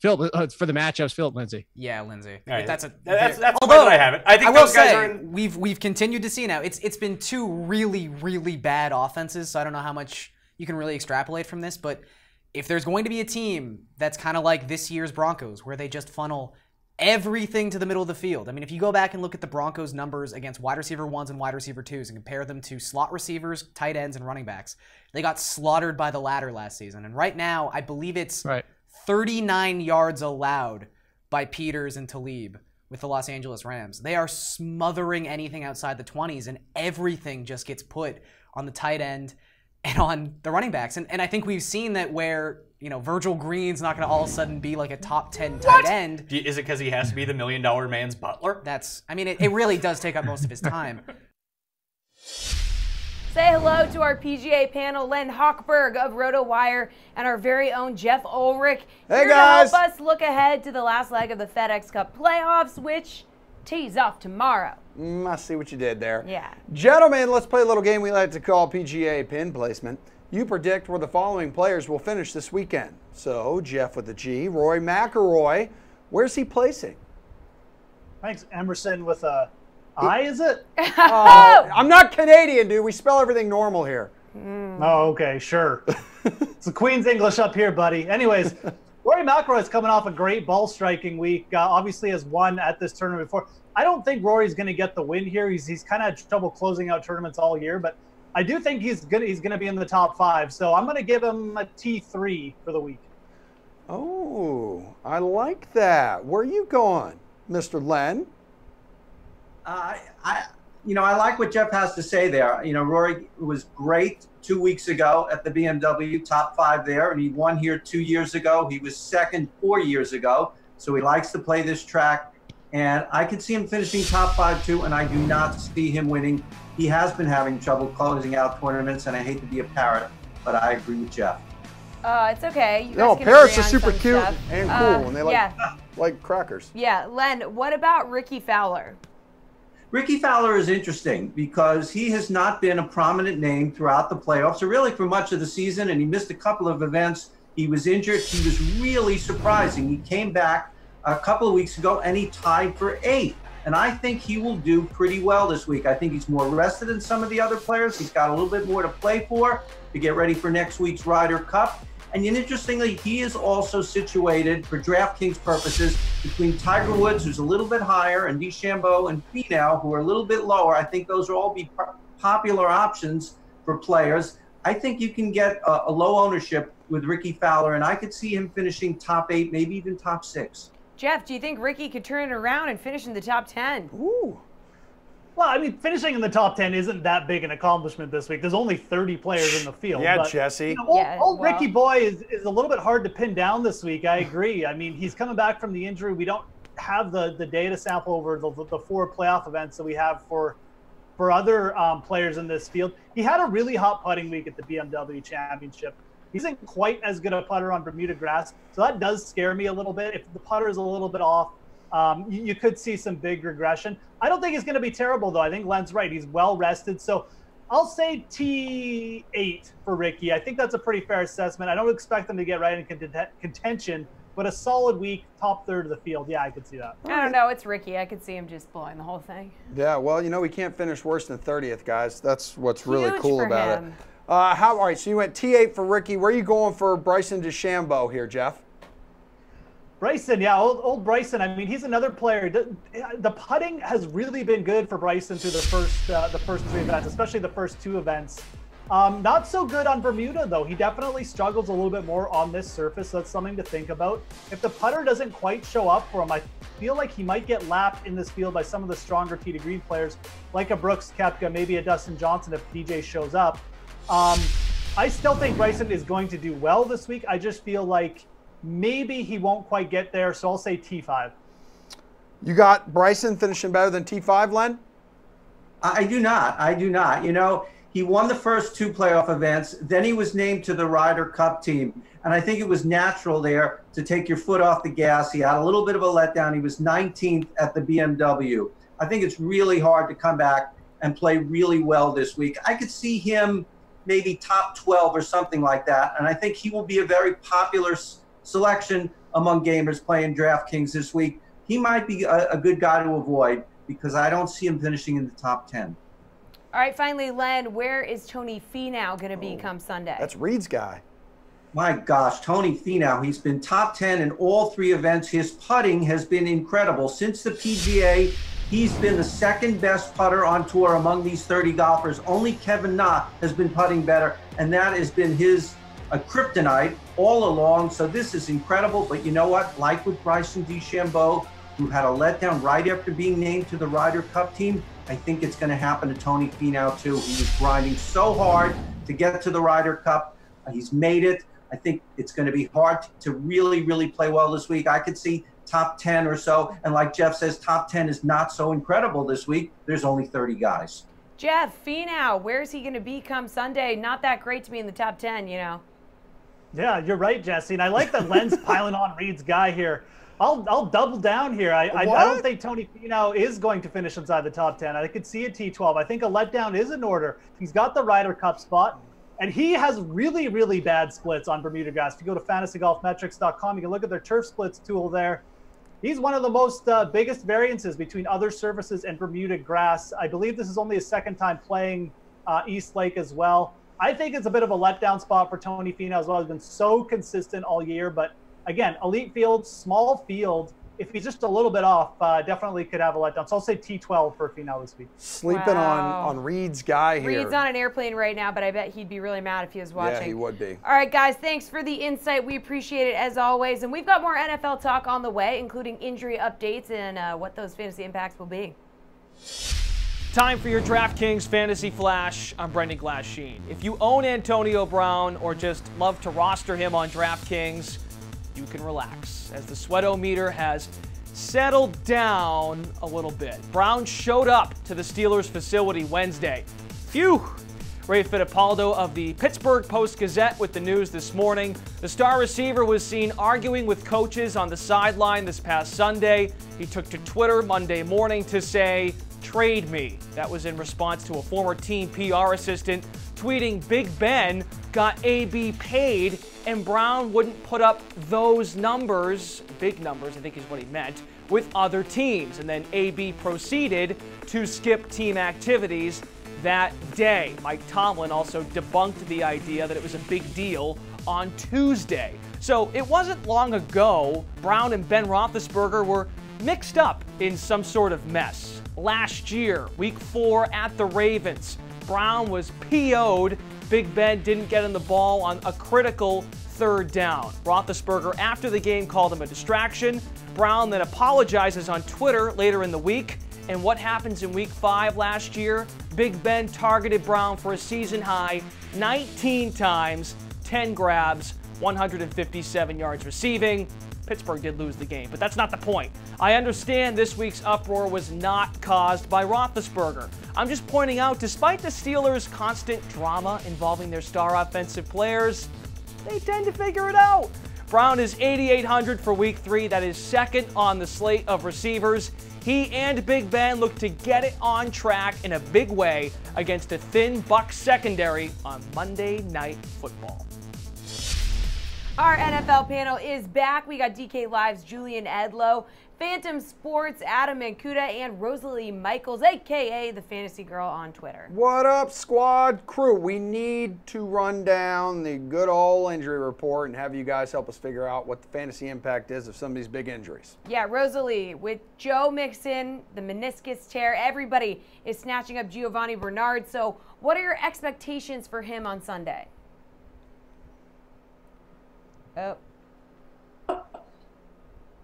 S15: Philip, for the matchups, Philip Lindsay.
S14: Yeah, Lindsay.
S13: Right.
S14: That's
S13: the way that I have it. I think those guys are in.
S14: We've continued to see now. It's been two really, really bad offenses, so I don't know how much you can really extrapolate from this, but if there's going to be a team that's kind of like this year's Broncos, where they just funnel everything to the middle of the field. I mean, if you go back and look at the Broncos' numbers against wide receiver ones and wide receiver twos and compare them to slot receivers, tight ends, and running backs, they got slaughtered by the latter last season. And right now, I believe it's 39 yards allowed by Peters and Talib with the Los Angeles Rams. They are smothering anything outside the 20s, and everything just gets put on the tight end and on the running backs. And I think we've seen that where, Virgil Green's not going to all of a sudden be like a top 10 tight end.
S13: Is it because he has to be the $1 million man's butler?
S14: It really does take up most of his time.
S2: Say hello to our PGA panel, Len Hochberg of RotoWire, and our very own Jeff Ulrich.
S1: Hey,
S2: here
S1: guys.
S2: to help us look ahead to the last leg of the FedEx Cup playoffs, which tees off tomorrow.
S1: I see what you did there.
S2: Yeah.
S1: Gentlemen, let's play a little game we like to call PGA pin placement. You predict where the following players will finish this weekend. So, Jeff with the G, Roy McIlroy, where's he placing?
S16: Thanks, Emerson with a I, is it?
S1: I'm not Canadian, dude. We spell everything normal here.
S16: Oh, okay, sure. It's the Queen's English up here, buddy. Anyways, Rory McIlroy is coming off a great ball striking week. Obviously has won at this tournament before. I don't think Rory's going to get the win here. He's kind of had trouble closing out tournaments all year, but I do think he's going to be in the top 5. So I'm going to give him a T3 for the week.
S1: Oh, I like that. Where are you going, Mr. Len?
S17: I like what Jeff has to say there. Rory was great 2 weeks ago at the BMW, top 5 there, and he won here 2 years ago. He was second 4 years ago, so he likes to play this track. And I could see him finishing top 5 too, and I do not see him winning. He has been having trouble closing out tournaments, and I hate to be a parrot, but I agree with Jeff.
S2: It's okay. You guys
S1: No,
S2: can
S1: parrots
S2: agree
S1: are
S2: on
S1: super
S2: some
S1: cute
S2: stuff.
S1: and cool, and they like crackers.
S2: Yeah, Len, what about Ricky Fowler?
S17: Ricky Fowler is interesting because he has not been a prominent name throughout the playoffs, or really for much of the season, and he missed a couple of events. He was injured. He was really surprising. He came back a couple of weeks ago, and he tied for 8th. And I think he will do pretty well this week. I think he's more rested than some of the other players. He's got a little bit more to play for to get ready for next week's Ryder Cup. And interestingly, he is also situated for DraftKings purposes between Tiger Woods, who's a little bit higher, and DeChambeau and Finau, who are a little bit lower. I think those will all be popular options for players. I think you can get a low ownership with Ricky Fowler, and I could see him finishing top 8, maybe even top 6.
S2: Jeff, do you think Ricky could turn it around and finish in the top 10?
S1: Ooh.
S16: Well, I mean, finishing in the top 10 isn't that big an accomplishment this week. There's only 30 players in the field.
S1: Yeah,
S16: but,
S1: Jesse.
S16: Old Ricky Boy is a little bit hard to pin down this week. I agree. I mean, he's coming back from the injury. We don't have the data sample over the 4 playoff events that we have for other players in this field. He had a really hot putting week at the BMW Championship. He isn't quite as good a putter on Bermuda grass, so that does scare me a little bit. If the putter is a little bit off, you could see some big regression. I don't think he's going to be terrible, though. I think Len's right. He's well rested. So I'll say T8 for Ricky. I think that's a pretty fair assessment. I don't expect him to get right in contention, but a solid week, top third of the field. Yeah, I could see that.
S2: I don't know. It's Ricky. I could see him just blowing the whole thing.
S1: Yeah, well, we can't finish worse than 30th, guys. That's what's really
S2: Huge
S1: cool
S2: for
S1: about
S2: him.
S1: it. All right, so you went T8 for Ricky. Where are you going for Bryson DeChambeau here, Jeff?
S16: Bryson, yeah, old Bryson. I mean, he's another player. The putting has really been good for Bryson through the first 3 events, especially the first 2 events. Not so good on Bermuda, though. He definitely struggles a little bit more on this surface, so that's something to think about. If the putter doesn't quite show up for him, I feel like he might get lapped in this field by some of the stronger tee to green players, like a Brooks Koepka, maybe a Dustin Johnson if DJ shows up. I still think Bryson is going to do well this week. I just feel like maybe he won't quite get there, so I'll say T5.
S1: You got Bryson finishing better than T5, Len?
S17: I do not. I do not. You know, he won the first 2 playoff events. Then he was named to the Ryder Cup team. And I think it was natural there to take your foot off the gas. He had a little bit of a letdown. He was 19th at the BMW. I think it's really hard to come back and play really well this week. I could see him maybe top 12 or something like that. And I think he will be a very popular selection among gamers playing DraftKings this week. He might be a good guy to avoid because I don't see him finishing in the top 10.
S2: All right, finally, Len, where is Tony Finau going to be come Sunday?
S1: That's Reed's guy.
S17: My gosh, Tony Finau, he's been top 10 in all 3 events. His putting has been incredible. Since the PGA, he's been the second best putter on tour among these 30 golfers. Only Kevin Na has been putting better, and that has been his kryptonite all along. So this is incredible. But you know what? Like with Bryson DeChambeau, who had a letdown right after being named to the Ryder Cup team, I think it's going to happen to Tony Finau too. He was grinding so hard to get to the Ryder Cup. He's made it. I think it's going to be hard to really, really play well this week. I could see top 10 or so. And like Jeff says, top 10 is not so incredible this week. There's only 30 guys.
S2: Jeff, Finau, where's he going to be come Sunday? Not that great to be in the top 10, you know.
S16: Yeah, you're right, Jesse. And I like that Len's piling on Reed's guy here. I'll double down here. I don't think Tony Finau is going to finish inside the top 10. I could see a T12. I think a letdown is in order. He's got the Ryder Cup spot, and he has really, really bad splits on Bermuda grass. If you go to fantasygolfmetrics.com, you can look at their turf splits tool there. He's one of the most biggest variances between other surfaces and Bermuda grass. I believe this is only his second time playing East Lake as well. I think it's a bit of a letdown spot for Tony Finau as well. He's been so consistent all year, but again, elite field, small field. If he's just a little bit off, definitely could have a letdown. So I'll say T12 for Finau this week.
S1: Sleeping on Reed's guy here.
S2: Reed's on an airplane right now, but I bet he'd be really mad if he was watching.
S1: Yeah, he would be.
S2: All right, guys, thanks for the insight. We appreciate it as always. And we've got more NFL talk on the way, including injury updates and what those fantasy impacts will be.
S6: Time for your DraftKings Fantasy Flash. I'm Brendan Glasheen. If you own Antonio Brown or just love to roster him on DraftKings, you can relax as the sweatometer has settled down a little bit. Brown showed up to the Steelers facility Wednesday. Phew! Ray Fittipaldo of the Pittsburgh Post-Gazette with the news this morning. The star receiver was seen arguing with coaches on the sideline this past Sunday. He took to Twitter Monday morning to say, "Trade me." That was in response to a former team PR assistant tweeting Big Ben got AB paid and Brown wouldn't put up those numbers, big numbers I think is what he meant, with other teams. And then AB proceeded to skip team activities that day. Mike Tomlin also debunked the idea that it was a big deal on Tuesday. So it wasn't long ago Brown and Ben Roethlisberger were mixed up in some sort of mess. Last year, week 4 at the Ravens, Brown was PO'd. Big Ben didn't get in the ball on a critical third down. Roethlisberger, after the game, called him a distraction. Brown then apologizes on Twitter later in the week. And what happens in week 5 last year? Big Ben targeted Brown for a season high 19 times, 10 grabs, 157 yards receiving. Pittsburgh did lose the game, but that's not the point. I understand this week's uproar was not caused by Roethlisberger. I'm just pointing out, despite the Steelers' constant drama involving their star offensive players, they tend to figure it out. Brown is 8,800 for week 3. That is second on the slate of receivers. He and Big Ben look to get it on track in a big way against a thin Bucs secondary on Monday Night Football.
S2: Our NFL panel is back. We got DK Live's Julian Edlow, Phantom Sports, Adam Mancuda, and Rosalie Michaels, a.k.a. the Fantasy Girl on Twitter.
S1: What up, squad crew? We need to run down the good old injury report and have you guys help us figure out what the fantasy impact is of some of these big injuries.
S2: Yeah, Rosalie, with Joe Mixon, the meniscus tear, everybody is snatching up Giovanni Bernard. So what are your expectations for him on Sunday? Oh.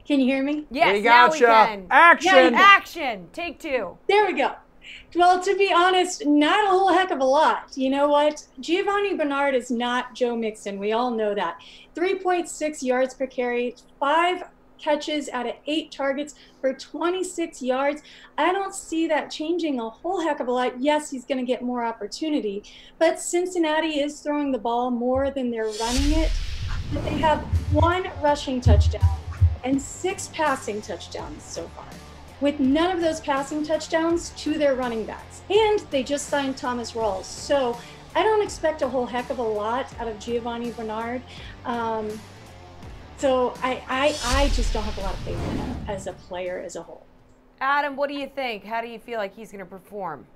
S5: Can you hear me?
S2: Yes, now we can.
S1: Action!
S2: Yeah, action! Take two.
S5: There we go. Well, to be honest, not a whole heck of a lot. You know what? Giovanni Bernard is not Joe Mixon. We all know that. 3.6 yards per carry, 5 catches out of 8 targets for 26 yards. I don't see that changing a whole heck of a lot. Yes, he's going to get more opportunity, but Cincinnati is throwing the ball more than they're running it. But they have 1 rushing touchdown and 6 passing touchdowns so far, with none of those passing touchdowns to their running backs. And they just signed Thomas Rawls. So I don't expect a whole heck of a lot out of Giovanni Bernard. So I just don't have a lot of faith in him as a player as a whole.
S2: Adam, what do you think? How do you feel like he's going to perform?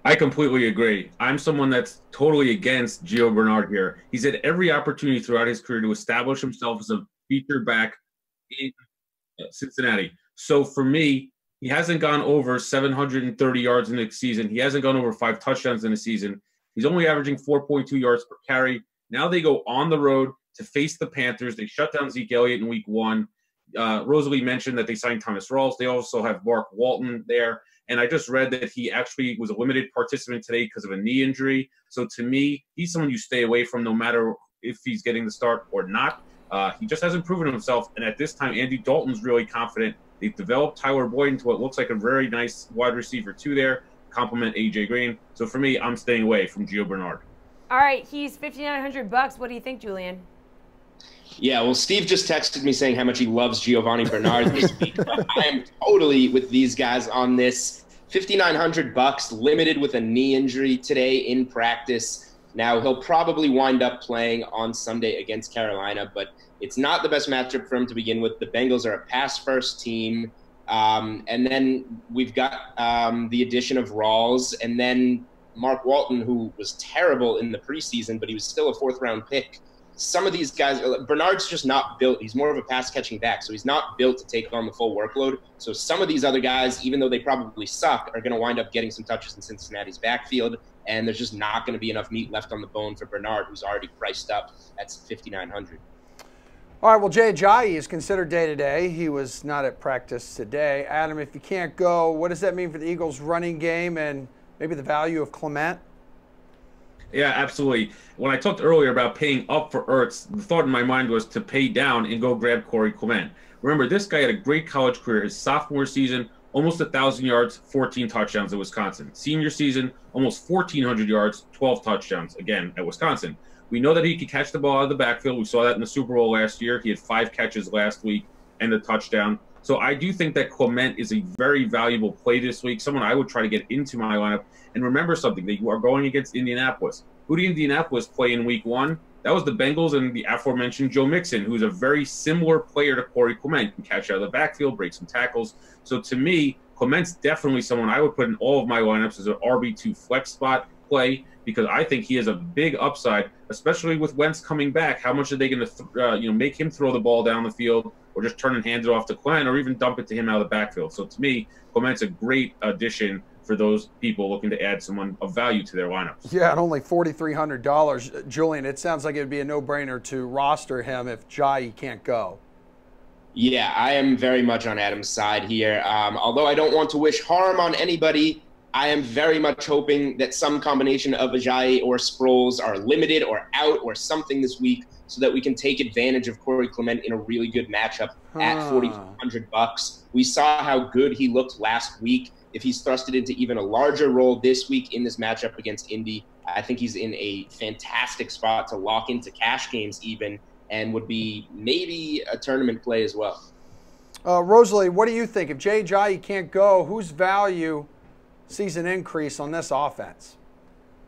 S4: I completely agree. I'm someone that's totally against Gio Bernard here. He's had every opportunity throughout his career to establish himself as a feature back in Cincinnati. So for me, he hasn't gone over 730 yards in the season. He hasn't gone over 5 touchdowns in the season. He's only averaging 4.2 yards per carry. Now they go on the road to face the Panthers. They shut down Zeke Elliott in week 1. Rosalie mentioned that they signed Thomas Rawls. They also have Mark Walton there. And I just read that he actually was a limited participant today because of a knee injury. So to me, he's someone you stay away from no matter if he's getting the start or not. He just hasn't proven himself. And at this time, Andy Dalton's really confident. They've developed Tyler Boyd into what looks like a very nice wide receiver too there, complement A.J. Green. So for me, I'm staying away from Gio Bernard.
S2: All right, he's $5,900. What do you think, Julian?
S3: Yeah, well, Steve just texted me saying how much he loves Giovanni Bernard this week. But I am totally with these guys on this. $5,900, limited with a knee injury today in practice. Now, he'll probably wind up playing on Sunday against Carolina, but it's not the best matchup for him to begin with. The Bengals are a pass-first team. And then we've got the addition of Rawls and then Mark Walton, who was terrible in the preseason, but he was still a 4th-round pick. Some of these guys, Bernard's just not built. He's more of a pass-catching back, so he's not built to take on the full workload. So some of these other guys, even though they probably suck, are going to wind up getting some touches in Cincinnati's backfield, and there's just not going to be enough meat left on the bone for Bernard, who's already priced up at $5,900.
S1: All right, well, Jay Ajayi is considered day-to-day. He was not at practice today. Adam, if you can't go, what does that mean for the Eagles' running game and maybe the value of Clement?
S4: Yeah, absolutely. When I talked earlier about paying up for Ertz, the thought in my mind was to pay down and go grab Corey Clement. Remember, this guy had a great college career. His sophomore season, almost 1,000 yards, 14 touchdowns at Wisconsin. Senior season, almost 1,400 yards, 12 touchdowns, again, at Wisconsin. We know that he could catch the ball out of the backfield. We saw that in the Super Bowl last year. He had 5 catches last week and a touchdown. So I do think that Clement is a very valuable play this week, someone I would try to get into my lineup. And remember something, they are going against Indianapolis. Who did Indianapolis play in week 1? That was the Bengals and the aforementioned Joe Mixon, who's a very similar player to Corey Clement. Can catch out of the backfield, break some tackles. So to me, Clement's definitely someone I would put in all of my lineups as an RB2 flex spot play, because I think he has a big upside, especially with Wentz coming back. How much are they going to make him throw the ball down the field, or just turn and hand it off to Clement, or even dump it to him out of the backfield? So to me, Clement's a great addition for those people looking to add someone of value to their lineups.
S1: Yeah, at only $4,300. Julian, it sounds like it would be a no-brainer to roster him if Ajayi can't go.
S3: Yeah, I am very much on Adam's side here. Although I don't want to wish harm on anybody, I am very much hoping that some combination of Ajayi or Sproles are limited or out or something this week so that we can take advantage of Corey Clement in a really good matchup at $4,400. We saw how good he looked last week. If he's thrusted into even a larger role this week in this matchup against Indy, I think he's in a fantastic spot to lock into cash games even, and would be maybe a tournament play as well.
S1: Rosalie, what do you think? If Jay Ajayi can't go, whose value sees an increase on this offense?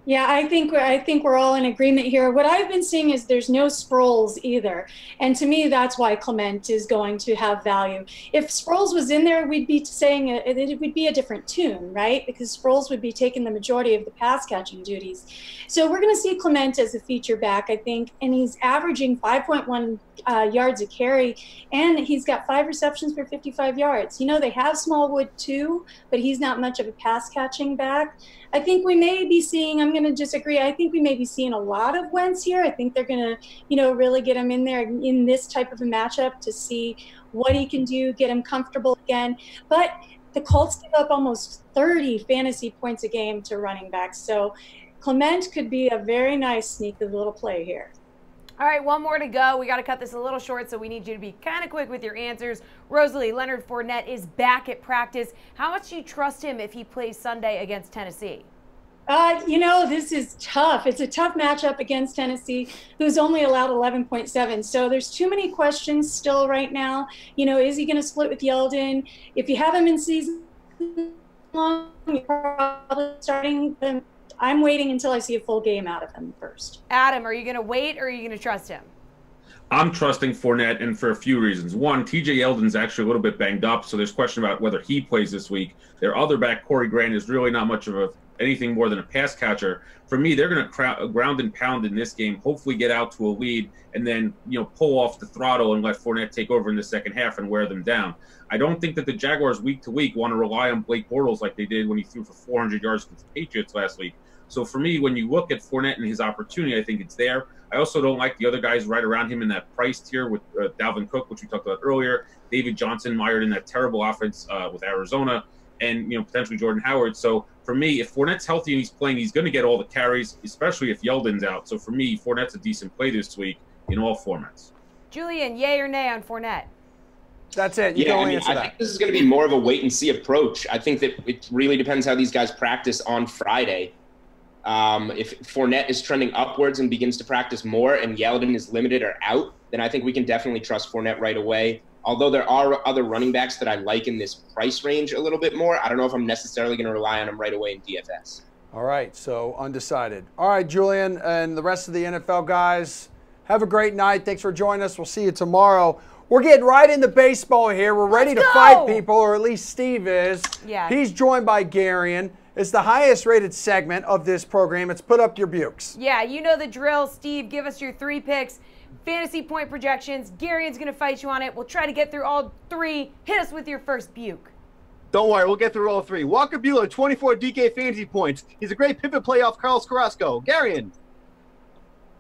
S5: Yeah, I think we're all in agreement here. What I've been seeing is there's no Sproles either, and to me, that's why Clement is going to have value. If Sproles was in there, we'd be saying it would be a different tune, right? Because Sproles would be taking the majority of the pass catching duties. So we're going to see Clement as a feature back, I think, and he's averaging 5.1 yards a carry, and he's got 5 receptions for 55 yards. You know, they have Smallwood too, but he's not much of a pass catching back. I think we may be seeing, I'm going to disagree, I think we may be seeing a lot of Wentz here. I think they're going to, really get him in there in this type of a matchup to see what he can do, get him comfortable again. But the Colts give up almost 30 fantasy points a game to running backs. So Clement could be a very nice sneaky little play here.
S2: All right, one more to go. We got to cut this a little short, so we need you to be kind of quick with your answers. Rosalie, Leonard Fournette is back at practice. How much do you trust him if he plays Sunday against Tennessee?
S5: This is tough. It's a tough matchup against Tennessee, who's only allowed 11.7. So there's too many questions still right now. Is he going to split with Yeldon? If you have him in season long, you're probably starting them. I'm waiting until I see a full game out of him first.
S2: Adam, are you going to wait or are you going to trust him?
S4: I'm trusting Fournette, and for a few reasons. One, TJ Yeldon's actually a little bit banged up, so there's question about whether he plays this week. Their other back, Corey Grant, is really not much of anything more than a pass catcher. For me, they're going to ground and pound in this game, hopefully get out to a lead, and then pull off the throttle and let Fournette take over in the second half and wear them down. I don't think that the Jaguars week to week want to rely on Blake Bortles like they did when he threw for 400 yards against the Patriots last week. So for me, when you look at Fournette and his opportunity, I think it's there. I also don't like the other guys right around him in that price tier with Dalvin Cook, which we talked about earlier, David Johnson mired in that terrible offense with Arizona, and potentially Jordan Howard. So for me, if Fournette's healthy and he's playing, he's going to get all the carries, especially if Yeldon's out. So for me, Fournette's a decent play this week in all formats.
S2: Julian, yay or nay on Fournette?
S1: That's it.
S3: I think this is going to be more of a wait-and-see approach. I think that it really depends how these guys practice on Friday. If Fournette is trending upwards and begins to practice more and Yeldon is limited or out, then I think we can definitely trust Fournette right away. Although there are other running backs that I like in this price range a little bit more, I don't know if I'm necessarily going to rely on them right away in DFS.
S1: All right, so undecided. All right, Julian and the rest of the NFL guys, have a great night. Thanks for joining us. We'll see you tomorrow. We're getting right into baseball here. We're ready to fight people, or at least Steve is.
S2: Yeah.
S1: He's joined by Garion. It's the highest rated segment of this program. It's Put Up Your Bukes.
S2: Yeah, you know the drill. Steve, give us your 3 picks, fantasy point projections. Garion's going to fight you on it. We'll try to get through all 3. Hit us with your first buke.
S7: Don't worry, we'll get through all 3. Walker Buehler, 24 DK fantasy points. He's a great pivot play off Carlos Carrasco. Garion.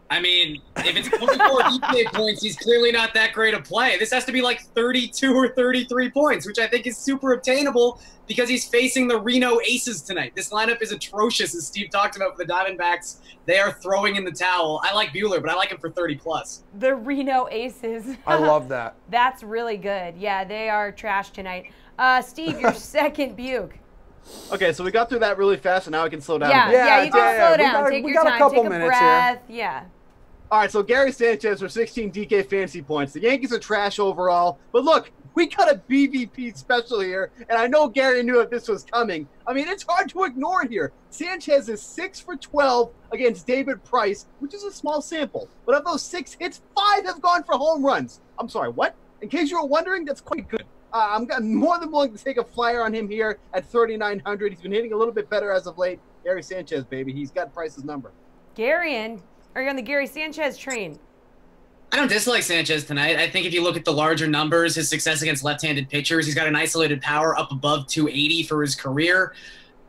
S8: I mean, if it's 24 DK points, he's clearly not that great a play. This has to be like 32 or 33 points, which I think is super obtainable because he's facing the Reno Aces tonight. This lineup is atrocious, as Steve talked about for the Diamondbacks. They are throwing in the towel. I like Buehler, but I like him for 30+.
S2: The Reno Aces.
S1: I love that.
S2: That's really good. Yeah, they are trash tonight. Steve, your second buke.
S7: Okay, so we got through that really fast, and now I can slow down.
S2: Yeah, you can slow down. Take your time. Take a breath. Yeah.
S7: All right, so Gary Sanchez for 16 DK fantasy points. The Yankees are trash overall, but look, we got a BVP special here, and I know Gary knew if this was coming. I mean, it's hard to ignore here. Sanchez is 6 for 12 against David Price, which is a small sample. But of those 6 hits, 5 have gone for home runs. I'm sorry, what? In case you were wondering, that's quite good. I'm more than willing to take a flyer on him here at 3,900. He's been hitting a little bit better as of late. Gary Sanchez, baby. He's got Price's number.
S2: Garion, are you on the Gary Sanchez train?
S8: I don't dislike Sanchez tonight. I think if you look at the larger numbers, his success against left-handed pitchers, he's got an isolated power up above 280 for his career.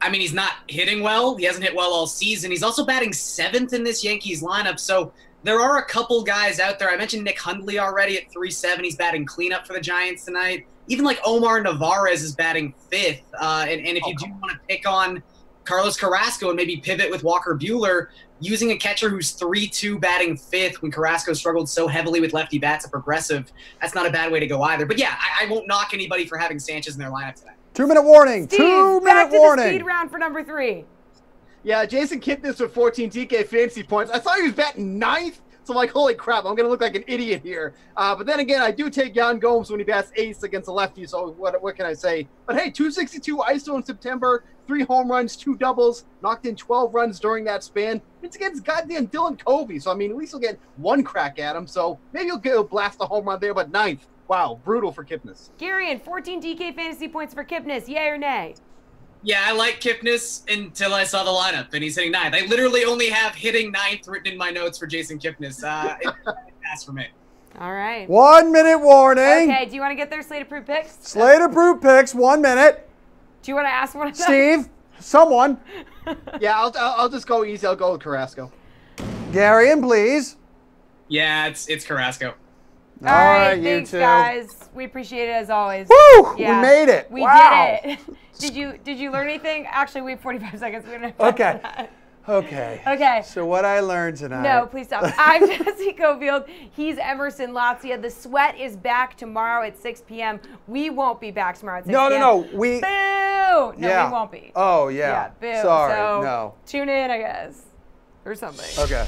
S8: I mean, he's not hitting well. He hasn't hit well all season. He's also batting 7th in this Yankees lineup. So there are a couple guys out there. I mentioned Nick Hundley already at 3.7. He's batting cleanup for the Giants tonight. Even like Omar Narvaez is batting 5th. And if you do want to pick on Carlos Carrasco and maybe pivot with Walker Buehler, using a catcher who's 3-2 batting 5th when Carrasco struggled so heavily with lefty bats at Progressive, that's not a bad way to go either. But yeah, I won't knock anybody for having Sanchez in their lineup tonight.
S1: 2-minute warning.
S2: Steve,
S1: 2-minute
S2: back to
S1: warning.
S2: the speed round for number 3.
S7: Yeah, Jason Kipnis with 14 DK fantasy points. I saw he was batting 9th, So I'm like, holy crap, I'm going to look like an idiot here. But then again, I do take Yan Gomes when he bats ace against a lefty, so what can I say? But hey, 262 ISO in September, 3 home runs, 2 doubles, knocked in 12 runs during that span. It's against goddamn Dylan Covey, so I mean, at least he'll get one crack at him. So maybe he'll blast a home run there, but 9th. Wow, brutal for Kipnis.
S2: Garion, 14 DK fantasy points for Kipnis, yay or nay?
S8: Yeah, I like Kipnis until I saw the lineup, and he's hitting 9th. I literally only have hitting 9th written in my notes for Jason Kipnis. It passed for me.
S2: All right.
S1: 1 minute warning.
S2: Okay, do you want to get their slate approved picks?
S1: Slate approved picks, 1 minute.
S2: Do you want to ask one of them?
S1: Steve, someone.
S7: Yeah, I'll just go easy. I'll go with Carrasco.
S1: Garion, please.
S8: Yeah, it's Carrasco.
S2: All right,
S1: you
S2: thanks,
S1: two.
S2: guys. We appreciate it as always.
S1: Woo!
S2: Yeah,
S1: We made it.
S2: We
S1: Wow.
S2: did it. Did you learn anything? Actually, wait 45 seconds. We're gonna
S1: Okay. Okay.
S2: Okay.
S1: So what I learned tonight.
S2: No, please stop. I'm Jessie Coffield. He's Emerson Lotzia. The Sweat is back tomorrow at 6 p.m. We won't be back tomorrow at 6 p.m.
S1: No. We.
S2: Boo! No,
S1: Yeah.
S2: we won't be.
S1: Oh, yeah.
S2: Yeah, boo.
S1: Sorry.
S2: So
S1: No.
S2: tune in, I guess, or something.
S1: Okay.